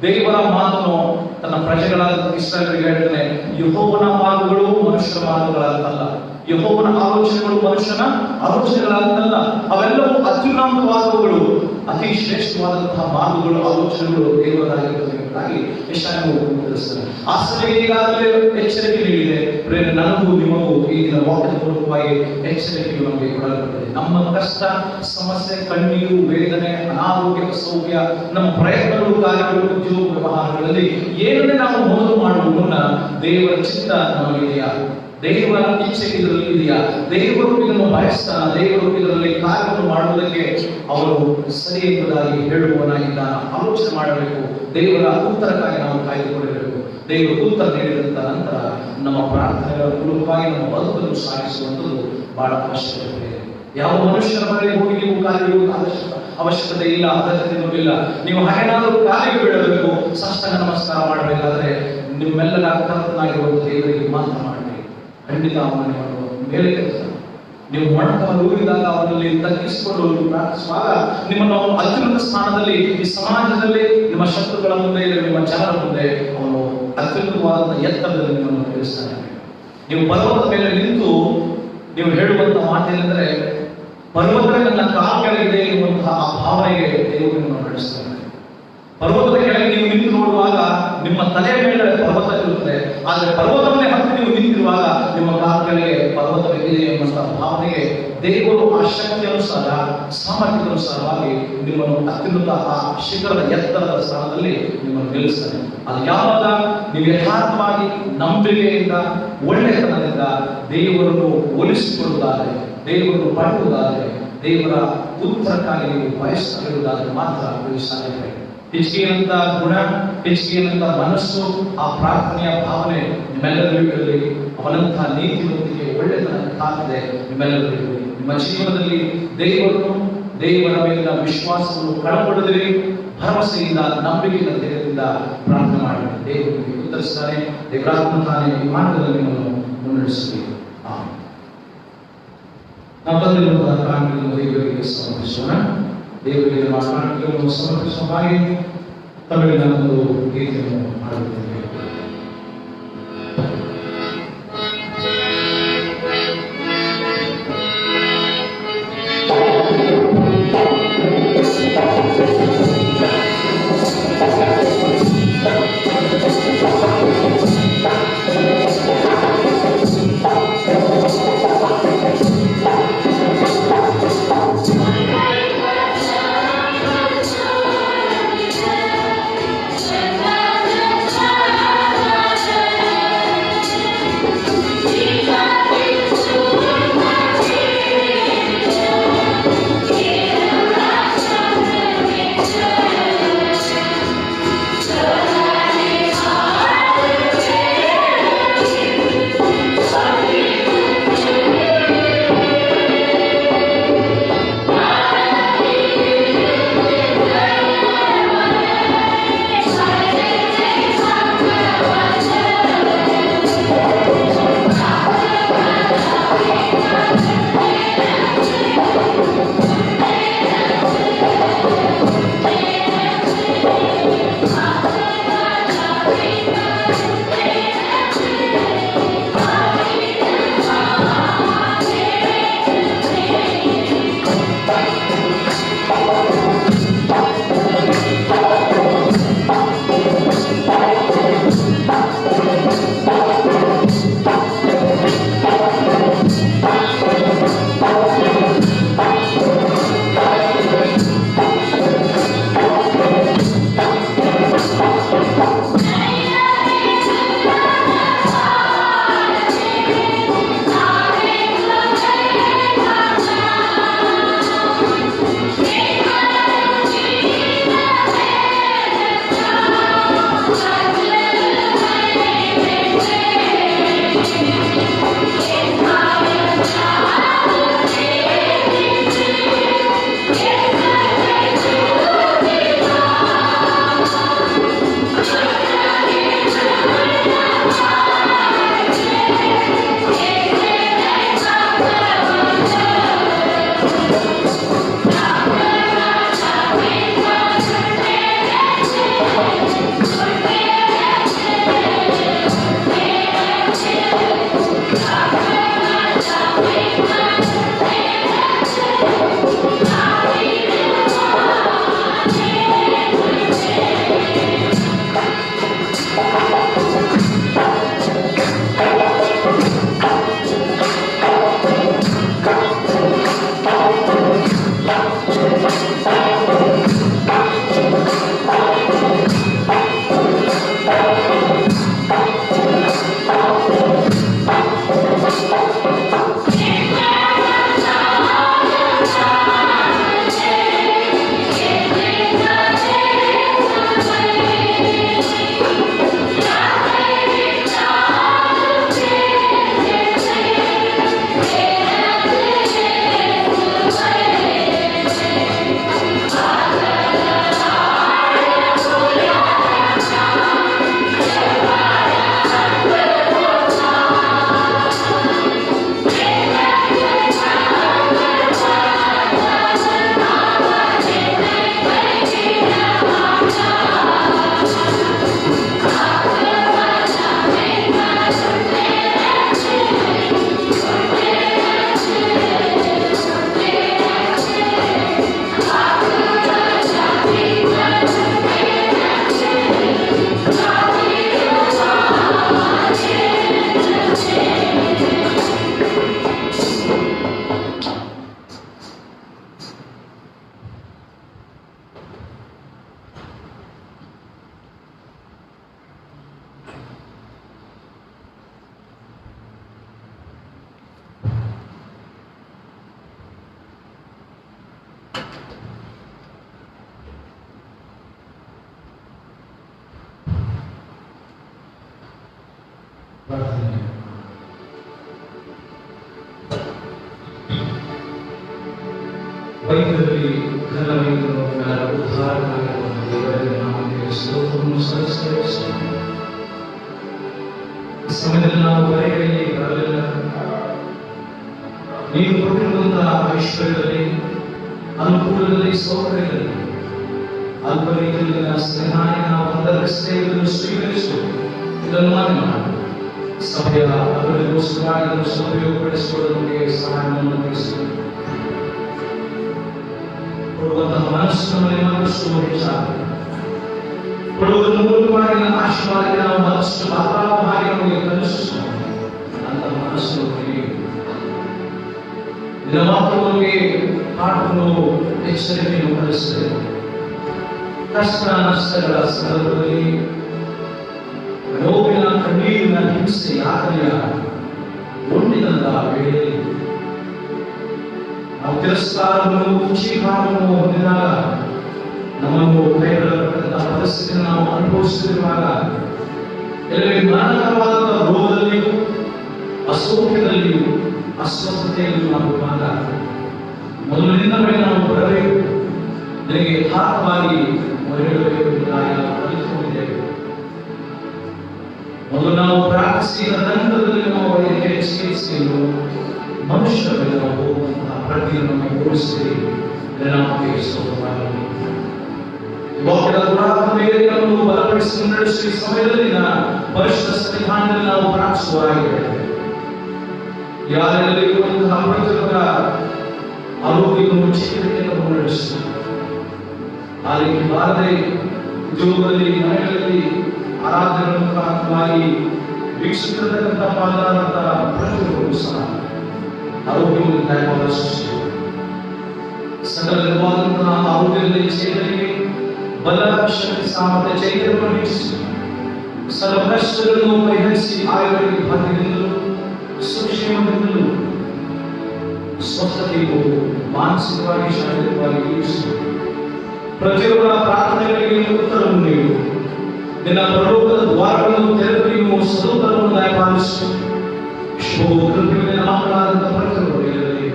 ದೇವರ ಮಾತನ್ನು ತನ್ನ ಪ್ರಜೆಗಳಾದ ಇಸ್ರಾಯೇಲರಿಗೆ ಹೇಳ್ತಾನೆ, ಯೆಹೋವನ ಮಾರ್ಗಗಳು ಮನುಷ್ಯರ ಮಾರ್ಗಗಳಾಗಲ್ಲ, ಯೆಹೋವನ ಆಲೋಚನೆಗಳು ಮನುಷ್ಯನ ಆಲೋಚನೆಗಳಾಗಲ್ಲ, ಅವೆಲ್ಲವೂ ಅತ್ಯುನ್ನತವಾದವುಗಳು, ಅತಿ ಶ್ರೇಷ್ಠವಾದಂತಹ ಮಾರ್ಗಗಳು, ಆಲೋಚನೆಗಳು ದೇವರಾಗಿರುತ್ತದೆ ಎಂಬುದಾಗಿ ಯೆಶಾಯನು ತಿಳಿಸ್ತಾನೆ. ಆ ಸಭೆಗೆ ಈಗಾಗಲೇ ಎಚ್ಚರಿಕೆ ನೀಡಿದೆ. ಪ್ರೇರಣೆ ನನಗೂ ನಿಮಗೂ ಈ ದಿನ ವಾಕ್ಯದ ಮೂಲಕವಾಗಿ ಎಚ್ಚರಿಕೆಗಳು ನಮಗೆ ಕೊಡಲ್ಪಟ್ಟಿದೆ. ನಮ್ಮ ಕಷ್ಟ, ಸಮಸ್ಯೆ, ಕಣ್ಣೀರು, ವೇದನೆ, ಅನಾರೋಗ್ಯ, ಸೌಖ್ಯ, ನಮ್ಮ ಪ್ರಯತ್ನಗಳು, ಕಾರ್ಯಗಳು, ಉದ್ಯೋಗ, ವ್ಯವಹಾರಗಳಲ್ಲಿ ಏನನ್ನೇ ನಾವು ಮೊದಲು ಮಾಡುವ ಮುನ್ನ ದೇವರ ಚಿತ್ತ ನಮಗಿದೆಯಾ, ದೇವರ ಇಚ್ಛೆ ಇದರಲ್ಲಿ ಇದೆಯಾ, ದೇವರು ಇದನ್ನು ಬಯಸ್ತಾನ, ದೇವರು ಇದರಲ್ಲಿ ಕಾರ್ಯವನ್ನು ಮಾಡುವುದಕ್ಕೆ ಅವರು ಸರಿ ಎಂಬುದಾಗಿ ಹೇಳುವವನಾಗಿದ್ದಾನ, ಆಲೋಚನೆ ಮಾಡಬೇಕು. ದೇವರ ಉತ್ತರಕ್ಕಾಗಿ ನಾವು ಕಾಯ್ದುಕೊಳ್ಳಬೇಕು. ದೇವರು ಉತ್ತರ ನೀಡಿದಂತ ನಂತರ ನಮ್ಮ ಪ್ರಾರ್ಥನೆಗಳ ಮೂಲಕವಾಗಿ ನಮ್ಮ ಬದುಕನ್ನು ಸಾಗಿಸುವಂಥದ್ದು ಬಹಳ ಅವಶ್ಯಕತೆ ಇದೆ. ಯಾವ ಮನುಷ್ಯರ ಬಳಿ ಹೋಗಿ ನೀವು ಕಾಲಿಗೆ ಅವಶ್ಯಕತೆ ಇಲ್ಲ, ಅಗತ್ಯತೆ ಇಲ್ಲ. ನೀವು ಹಾಗೇನಾದರೂ ಕಾಲಿಗೆ ಬೀಳಬೇಕು, ಸಾಷ್ಟಾಂಗ ನಮಸ್ಕಾರ ಮಾಡಬೇಕಾದ್ರೆ ನಿಮ್ಮೆಲ್ಲರ ಕರ್ತನಾಗಿರುವ ದೇವರಿಗೆ ಮಾತ್ರ ಮಾಡಬೇಕು. ಖಂಡಿತ ಅವನನ್ನು ಮಾಡುವ ಮೇಲೆ ಕೆಲಸ. ನೀವು ಮೊಣಕಾಲು ಊರಿದಾಗ ಅವರಲ್ಲಿ ತಗ್ಗಿಸಿಕೊಂಡು ಪ್ರಾರ್ಥಿಸುವಾಗ ನಿಮ್ಮನ್ನು ಅವನು ಅತ್ಯುನ್ನತ ಸ್ಥಾನದಲ್ಲಿ, ಈ ಸಮಾಜದಲ್ಲಿ, ನಿಮ್ಮ ಶತ್ರುಗಳ ಮುಂದೆ, ನಿಮ್ಮ ಜನರ ಮುಂದೆ ಅವನು ಅತ್ಯುನ್ನತವಾದಂತಹ ಎತ್ತರದಲ್ಲಿ ನಿಮ್ಮನ್ನು ತಿಳಿಸ್ತಾನೆ. ನೀವು ಪರ್ವತದ ಮೇಲೆ ನಿಂತು ನೀವು ಹೇಳುವಂತ ಮಾತೇನೆಂದರೆ, ಪರ್ವತದ ನನ್ನ ಕಾಲ ಕೆಳಗಿದೆ ಎನ್ನುವಂತಹ ಆ ಭಾವನೆಗೆ ದೇವರು ನಿಮ್ಮನ್ನು ನಡೆಸ್ತಾನೆ. ಪರ್ವತದ ಕೆಳಗೆ ನೀವು ನಿಂತು ನೋಡುವಾಗ ನಿಮ್ಮ ತಲೆಯ ಮೇಲೆ ಪರ್ವತ ಇರುತ್ತದೆ, ಆದರೆ ಪರ್ವತವನ್ನೇ ಹತ್ತಿ ನೀವು ನಿಂತಿರುವಾಗ ನಿಮ್ಮ ಕಾಲ ಕೆಳಗೆ ಪರ್ವತವಿದೆ ಎಂಬಂತಹ ಭಾವನೆಗೆ ದೇವರು ಆ ಶಕ್ತಿ ಅನುಸಾರ, ಸಾಮರ್ಥ್ಯಕ್ಕನುಸಾರವಾಗಿ ನಿಮ್ಮನ್ನು ಅತ್ಯುನ್ನತ ಆ ಶಿಖರದ ಎತ್ತರದ ಸ್ಥಾನದಲ್ಲಿ ನಿಮ್ಮನ್ನು ನಿಲ್ಲಿಸ್ತಾನೆ. ಅದು ಯಾವಾಗ ನೀವು ಯಥಾರ್ಥವಾಗಿ ನಂಬಿಕೆಯಿಂದ, ಒಳ್ಳೆತನದಿಂದ ದೇವರನ್ನು ಒಲಿಸಿಕೊಳ್ಳುವುದಾದರೆ, ದೇವರನ್ನು ಪಡೆಯುವುದಾದರೆ, ದೇವರ ಉತ್ತರಕ್ಕಾಗಿ ನೀವು ಬಯಸುತ್ತಿರುವುದಾದರೆ ಮಾತ್ರ ಇದು ಸಾಧ್ಯ. ಹಿಜ್ಕೀಯನಂತ ಗುಣ, ಹಿಜ್ಕೀಯನಂತ ಮನಸ್ಸು, ಆ ಪ್ರಾರ್ಥನೆಯ ಭಾವನೆ ನಿಮ್ಮೆಲ್ಲರಿಗೂ ಇರಲಿ. ಅವನಂತಹ ನೀತಿವಂತಿಕೆ, ಒಳ್ಳೆತನ ಕಾಣದೆ ನಿಮ್ಮೆಲ್ಲರಿಗೂ ಇರಲಿ. ನಿಮ್ಮ ಜೀವನದಲ್ಲಿ ದೇವರನ್ನು, ದೇವರ ಮೇಲಿನ ವಿಶ್ವಾಸವನ್ನು ಕಳಕೊಡದಿರಿ, ಭರವಸೆಯಿಂದ, ನಂಬಿಕೆಯಿಂದ, ಧೈರ್ಯದಿಂದ ಪ್ರಾರ್ಥನೆ ಮಾಡಿ. ದೇವರು ನಿಮಗೆ ಉತ್ತರಿಸ್ತಾನೆ. ದೇವರಾತ್ಮ ತಾನೇ ಈ ಮಾರ್ಗದಲ್ಲಿ ನಿಮ್ಮನ್ನು ಮುನ್ನಡೆಸಬೇಕು. ನಾವು ತಂದಿರುವಂತಹ ಕಾರಣಗಳನ್ನು ದೇವರಿಗೆ ಸಮರ್ಪಿಸೋಣ. ದೇವರಿಗೆ ನಮ್ಮ ಕಾರಣಗಳನ್ನು ಸಮರ್ಪಿಸುವ ಹಾಗೆ ತಮಗೆ ನಾನೊಂದು ಗೀತೆಯನ್ನು ಮಾಡುತ್ತೇನೆ. ಪ್ರಾರ್ಥನೆ. ವೈದ್ಯರಲ್ಲಿ ಘನವೈದ್ಯರು ಉದ್ಧಾರನಾಗಿರುವ ದೇವರಿಗೆ ನಾಮಕ್ಕೆ ಸ್ತೋತ್ರವನ್ನು ಸಲ್ಲಿಸುತ್ತೇವೆ. ಈ ಸಮಯದಲ್ಲಿ ನಾವು ಬರೆಯಲ್ಲಿ ಬರಲಿಲ್ಲ. ನೀವು ಕೊಟ್ಟಿರುವಂತಹ ಐಶ್ವರ್ಯದಲ್ಲಿ, ಅನುಕೂಲದಲ್ಲಿ, ಸೌಕರ್ಯದಲ್ಲಿ ಅಲ್ಪರೀತಿಯಲ್ಲಿನ ಸ್ನೇಹಾಯ ನಾವು ಆಧರಿಸದೆ ಇದನ್ನು ಸ್ವೀಕರಿಸು, ಇದನ್ನು ಮಾನ್ಯ ಮಾಡು. ಸಭೆಯ ಅಭಿವೃದ್ಧಿಗೋಸ್ಕರವಾಗಿ ಇದನ್ನು ಸದುಪಯೋಗಪಡಿಸಿಕೊಳ್ಳಲು ಸಹಾಯವನ್ನು ಒದಗಿಸು. ಕೊಡುವಂತಹ ಮನಸ್ಸಿನಲ್ಲಿ ಮನಸ್ಸು ಹೆಚ್ಚಾಗಲಿ. ಕೊಡುವುದರ ಮೂಲಕವಾಗಿ ನನ್ನ ಆಶೀರ್ವಾದಕ್ಕೆ ನಾವು ಮನಸ್ಸು ಮಾತಾಡವಾಗಿ ನಮಗೆ ಕಲಿಸು. ಅಂತ ಮನಸ್ಸು ನಿನ್ನ ಮಾತುಗಳಿಗೆ ಪಾಠಗಳು ಎಚ್ಚರಿಕೆಯನ್ನು ಕಲಿಸಿದೆ. ಕಷ್ಟ ನಷ್ಟಗಳ ಸಂದರ್ಭದಲ್ಲಿ ನೋವಿನ ಕಣ್ಣೀರಿನ ಹಿಂಸೆ ಯಾತನೆಯ ಒಂದಿನದ ವೇಳೆಯಲ್ಲಿ ನಾವು ತಿರಸ್ಕಾರವನ್ನು ಚೀಕಾರವನ್ನು ಹೊಂದಿದಾಗ, ನಮ್ಮನ್ನು ಕೈಗೊಳ್ಳತಕ್ಕಂತಹ ಪರಿಸ್ಥಿತಿಯನ್ನು ನಾವು ಅನುಭವಿಸುತ್ತಿರುವಾಗ, ಎಲ್ಲವೇ ಮರಣಕರವಾದ ರೋಗದಲ್ಲಿಯೂ ಅಸೌಖ್ಯದಲ್ಲಿಯೂ ಅಸ್ವಸ್ಥತೆಯಲ್ಲಿಯೂ ನಾವಿರುವಾಗ ಮೊದಲಿನಿಂದ ನಾವು ಬರಬೇಕು, ನಿನಗೆ ಯಥಾರ್ಥವಾಗಿ ಮೊರೆಯಿಡಬೇಕು ಎಂಬುದಾಗಿ ನಾವು ಕಲಿತುಕೊಂಡಿದ್ದೇವೆ. ಮೊದಲು ನಾವು ಪ್ರಾರ್ಥಿಸಿದ ನಂತರದಲ್ಲಿ ನಾವು ಅವರಿಗೆ ಚಿಕಿತ್ಸೆಯನ್ನು ಮನುಷ್ಯರಲ್ಲಿ ನಾವು ಹೋಗುವಂತಹ ಪ್ರತಿಯನ್ನು ನಾವು ಓಡಿಸಿದೆ. ವಾಕ್ಯದ ಗುಣಾತ್ಮ ಮೇಲೆ ನಮ್ಮನ್ನು ಬಲಪಡಿಸಿ ಮುನ್ನಡೆಸುವ ಸಮಯದಲ್ಲಿ ಪರಿಶುದ್ಧ ಸನ್ನಿಧಾನದಲ್ಲಿ ನಾವು ಪ್ರಾರ್ಥಿಸುವರಾಗಿದ್ದೇವೆ. ಯಾರಲ್ಲಿ ಇರುವಂತಹ ಪ್ರತಿಯೊಬ್ಬರ ಆರೋಗ್ಯವನ್ನು ಚಿಕಿತ್ಸೆಯನ್ನು ಮುನ್ನಡೆಸು. ಆ ರೀತಿ ಬಾರದೆ ಉದ್ಯೋಗದಲ್ಲಿ, ಮನೆಗಳಲ್ಲಿ ಆರಾಧನೆ ಮುಖಾಂತರವಾಗಿ ವೀಕ್ಷಿಸಿರ್ತಕ್ಕಂಥ ಪಾಲ್ಗಾರಂತಹ ಪ್ರತಿಯೊಬ್ಬರು ಸಹ ಆರೋಗ್ಯವನ್ನು ದಯಪಾಲಿಸು. ಸಕಲ ನಿರ್ವಾದಂತಹ ಆರೋಗ್ಯದಲ್ಲಿ ಚೇತನಿಗೆ ಬಲ, ಶಕ್ತಿ, ಸಾಮರ್ಥ್ಯ, ಚೈತನ್ಯವನ್ನು ಹೆಚ್ಚಿಸಿ. ಸರ್ವ ಕಷ್ಟಗಳನ್ನು ಪರಿಹರಿಸಿ ಆಯುರ್ವೇದಿಕ ಭಾಗ್ಯದಿಂದಲೂ ಸುಕ್ಷೇಮದಿಂದಲೂ ಸ್ವಸ್ಥತೆಯು ಮಾನಸಿಕವಾಗಿ, ಶಾರೀರಿಕವಾಗಿ ಇರಿಸು. ಪ್ರತಿಯೊಬ್ಬರ ಪ್ರಾರ್ಥನೆಗಳಿಗೆ ಉತ್ತರವನ್ನು ನೀಡು. ನಿನ್ನ ಪರಲೋಕದ ದ್ವಾರಗಳನ್ನು ತೆರೆದು ನೀವು ಸದುತ್ತರವನ್ನು ದಯಪಾಲಿಸು. ಶುಭಕೃತಿಯ ಮಕ್ಕಳಾದಂಥ ಪ್ರತಿಯೊಬ್ಬರಲ್ಲಿ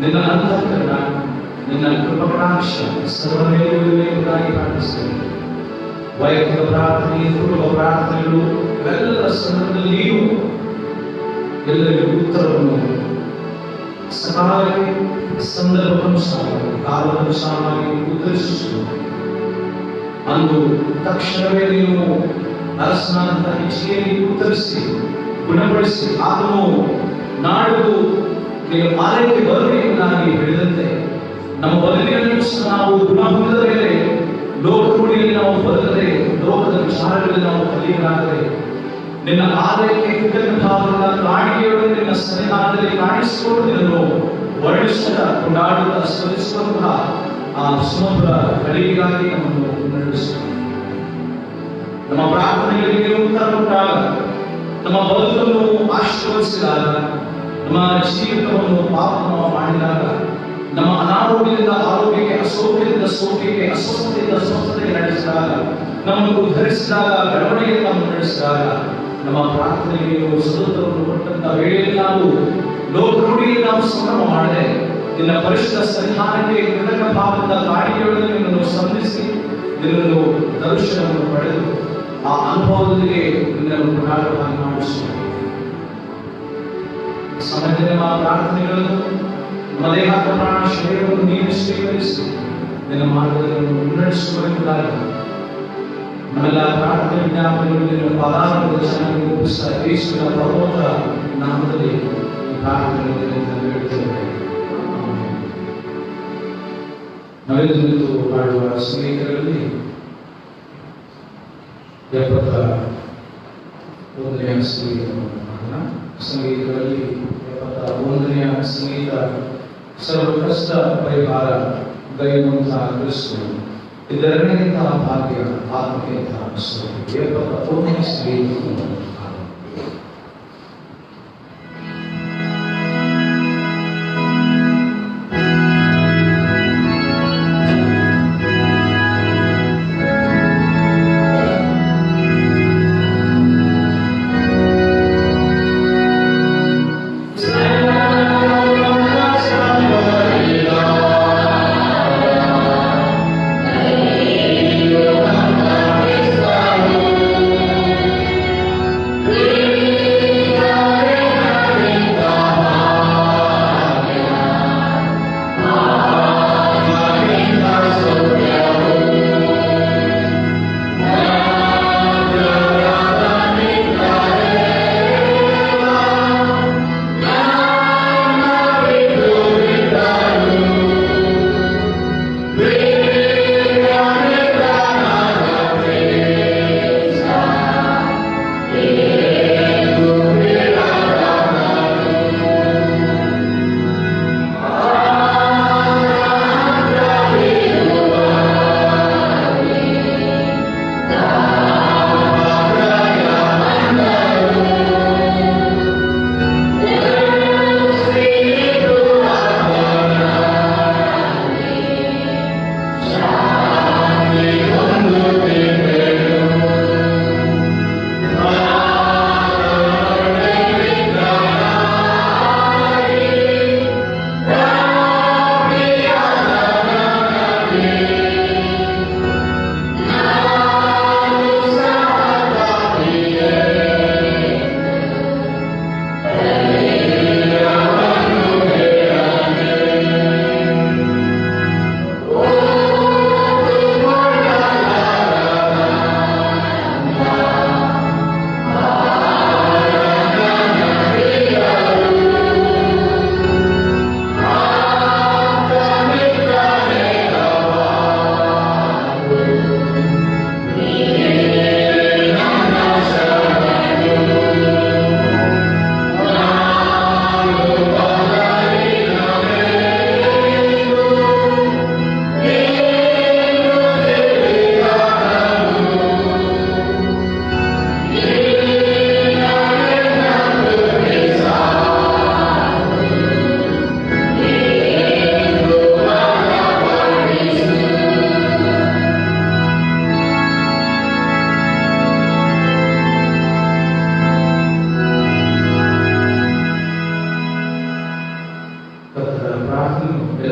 ನಿನ್ನ ಅಂತಃಕರಣ, ನಿನ್ನ ಕೃಪಕಟಾಕ್ಷ ಸರ್ವ ಮೇಲುವುದಾಗಿ ಪ್ರಾರ್ಥಿಸುತ್ತೇನೆ. ವೈಯಕ್ತಿಕ ಪ್ರಾರ್ಥನೆ, ಕುಟುಂಬ ಪ್ರಾರ್ಥನೆಗಳು ಇವೆಲ್ಲರ ಸಂದರ್ಭದಲ್ಲಿ ನೀವು ಎಲ್ಲರಿಗೂ ಉತ್ತರವನ್ನು ಸಕಾಲಕ್ಕೆ, ಸಂದರ್ಭಕ್ಕನುಸಾರವಾಗಿ, ಕಾಲಕ್ಕನುಸಾರವಾಗಿ ಉತ್ತರಿಸು. ಅಂದು ತಕ್ಷಣವೇ ನೀವು ಅರಸನಾದಂತಹ ಹೆಚ್ಚಿಗೆ ಉತ್ತರಿಸಿ ಗುಣಪಡಿಸಿ ಆತನು ನಾಡಿದ್ದು ನೀವು ಆಲಯಕ್ಕೆ ಬರಬೇಕೆಂದಾಗಿ ಹೇಳಿದಂತೆ ನಮ್ಮ ಬದುಕಿನಲ್ಲೂ ಸಹ ನಾವು ಗುಣ ಹೊಂದಿದ ಮೇಲೆ ಲೋಕರುಡಿಯಲ್ಲಿ ನಾವು ಬದುಕದೆ, ಲೋಕದ ವಿಚಾರಗಳಲ್ಲಿ ನಾವು ಕಲಿಯಲಾಗದೆ, ನಿನ್ನ ಆಲಯಕ್ಕೆ ಕೃತಜ್ಞ ಭಾವದಿಂದ ಕಾಣಿಕೆಯೊಡನೆ ನಿನ್ನ ಸನ್ನಿಧಾನದಲ್ಲಿ ಕಾಣಿಸಿಕೊಂಡು ನಿನ್ನನ್ನು ವರ್ಣಿಸುತ್ತ ಕೊಂಡಾಡುತ್ತಾ ಸ್ಮರಿಸುವಂತಹ ಆ ಸುಮಧುರ ಗಳಿಗೆಗಾಗಿ ನಮ್ಮನ್ನು ಮುನ್ನಡೆಸು. ನಮ್ಮ ಪ್ರಾರ್ಥನೆಗಳಿಗೆ ಉತ್ತರ ಕೊಟ್ಟಾಗ, ನಮ್ಮ ಬದುಕನ್ನು ಆಶೀರ್ವದಿಸಿದಾಗ, ನಮ್ಮ ಜೀವಿತವನ್ನು ಪಾಪವನ್ನು ಮಾಡಿದಾಗ, ನಮ್ಮ ಅನಾರೋಗ್ಯದಿಂದ ಆರೋಗ್ಯಕ್ಕೆ, ಅಸೌಖ್ಯದಿಂದ ಸೌಖ್ಯಕ್ಕೆ, ಅಸ್ವಸ್ಥತೆಯಿಂದ ಸ್ವಸ್ಥತೆಗೆ ನಡೆಸಿದಾಗ, ನಮ್ಮನ್ನು ಉದ್ಧರಿಸಿದಾಗ, ಬೆಳವಣಿಗೆಯನ್ನು ನಾವು ನಡೆಸಿದಾಗ, ನಮ್ಮ ಪ್ರಾರ್ಥನೆಗೆ ನೀವು ಸದುತ್ತರವನ್ನು ಕೊಟ್ಟಂತ ವೇಳೆಯಲ್ಲಿ ನಾವು ಲೋಕರುಡಿಯಲ್ಲಿ ನಾವು ಸಂಭ್ರಮ ಮಾಡದೆ ನಿನ್ನ ಪರಿಶುದ್ಧ ಸನ್ನಿಧಾನಕ್ಕೆ ಕೃತಜ್ಞ ಭಾವದಿಂದ ಕಾಣಿಕೆಯೊಡನೆ ನಿನ್ನನ್ನು ಸಂಧಿಸಿ ನಿನ್ನನ್ನು ದರ್ಶನವನ್ನು ಪಡೆದು ಆ ಅನುಭವದೊಂದಿಗೆ ನಿನ್ನನ್ನು ಕೊಂಡಾಡುವಾಗಿ ಮಾಡಿಸುವ ಸಮಯದಲ್ಲಿ ನಮ್ಮ ಪ್ರಾರ್ಥನೆಗಳನ್ನು ನಮ್ಮ ದೇಹಾತ್ಮ ಪ್ರಾಣ ಶರೀರವನ್ನು ನೀನು ಸ್ವೀಕರಿಸಿ ನಿನ್ನ ಮಾರ್ಗವನ್ನು ಮುನ್ನಡೆಸುವುದಾಗಿ ನಮ್ಮೆಲ್ಲ ಪ್ರಾರ್ಥನೆ ವಿಜ್ಞಾಪನೆಗಳು ನಿನ್ನ ಪಾದಾರವನ್ನು ಚೆನ್ನಾಗಿ ಒಪ್ಪಿಸ್ತಾ ಯೇಸುವಿನ ಪರಮೋತ ನಾಮದಲ್ಲಿ ಈ ಪ್ರಾರ್ಥನೆಗಳನ್ನು ಬೇಡುತ್ತೇವೆ. ನಾವೆಲ್ಲರೂ ನಿಂತು ಮಾಡುವ ಸ್ನೇಹಿತರಲ್ಲಿ 71ನೇ ಸಂಗೀತವನ್ನು ಮಾಡೋಣ. ಸಂಗೀತಗಳಲ್ಲಿ 71ನೇ ಸಂಗೀತ ಸರ್ವ ಕಷ್ಟ ಪರಿಹಾರ ಗೈಯುವಂತಹ ಕ್ರಿಸ್ತು ಇದೆರಡನೇಂತಹ ಭಾಗ್ಯ ಆತ್ಮೀಯಂತಹ 71ನೇ ಸಂಗೀತವನ್ನು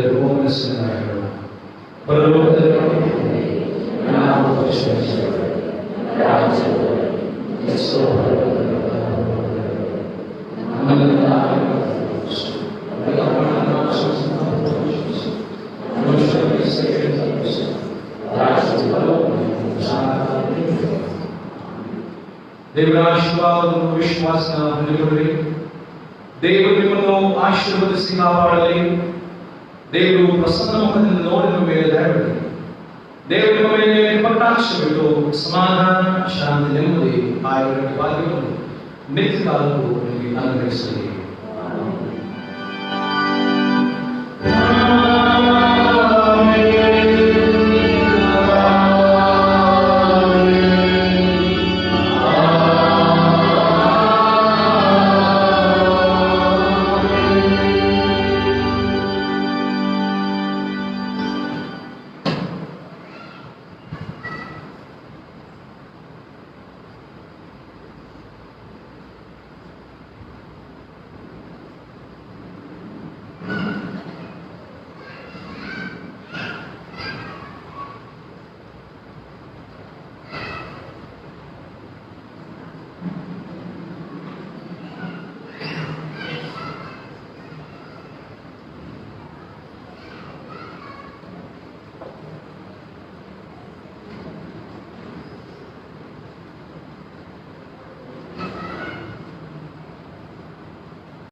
ಎಲ್ಲರೂ ಮನಸ್ಸಿನ ಹೇಳೋಣ. ಪರಲೋಕದಲ್ಲಿ ನಾವು ದೇವರ ಆಶೀರ್ವಾದವನ್ನು ವಿಶ್ವಾಸ ಹೊಂದಿಕೊಳ್ಳಿ. ದೇವರು ನಿಮ್ಮನ್ನು ಆಶೀರ್ವದಿಸಿ ಕಾಪಾಡಲಿ. ದೇವರು ಪ್ರಸನ್ನ ಮುಖದಿಂದ ನೋಡಿ ನಿಮ್ಮ ಮೇಲೆ ದಯವಿಡಲಿ. ದೇವರು ನಿಮ್ಮ ಮೇಲೆ ಕಟಾಕ್ಷ ಬಿಟ್ಟು ಸಮಾಧಾನ, ಶಾಂತಿ, ನೆಮ್ಮದಿ, ಆಯುರ್ವೇದವಾಗಿ ನಿತ್ಯ ಕಾಲಕ್ಕೂ ನಿಮಗೆ ಅನುಗ್ರಹಿಸಲಿ.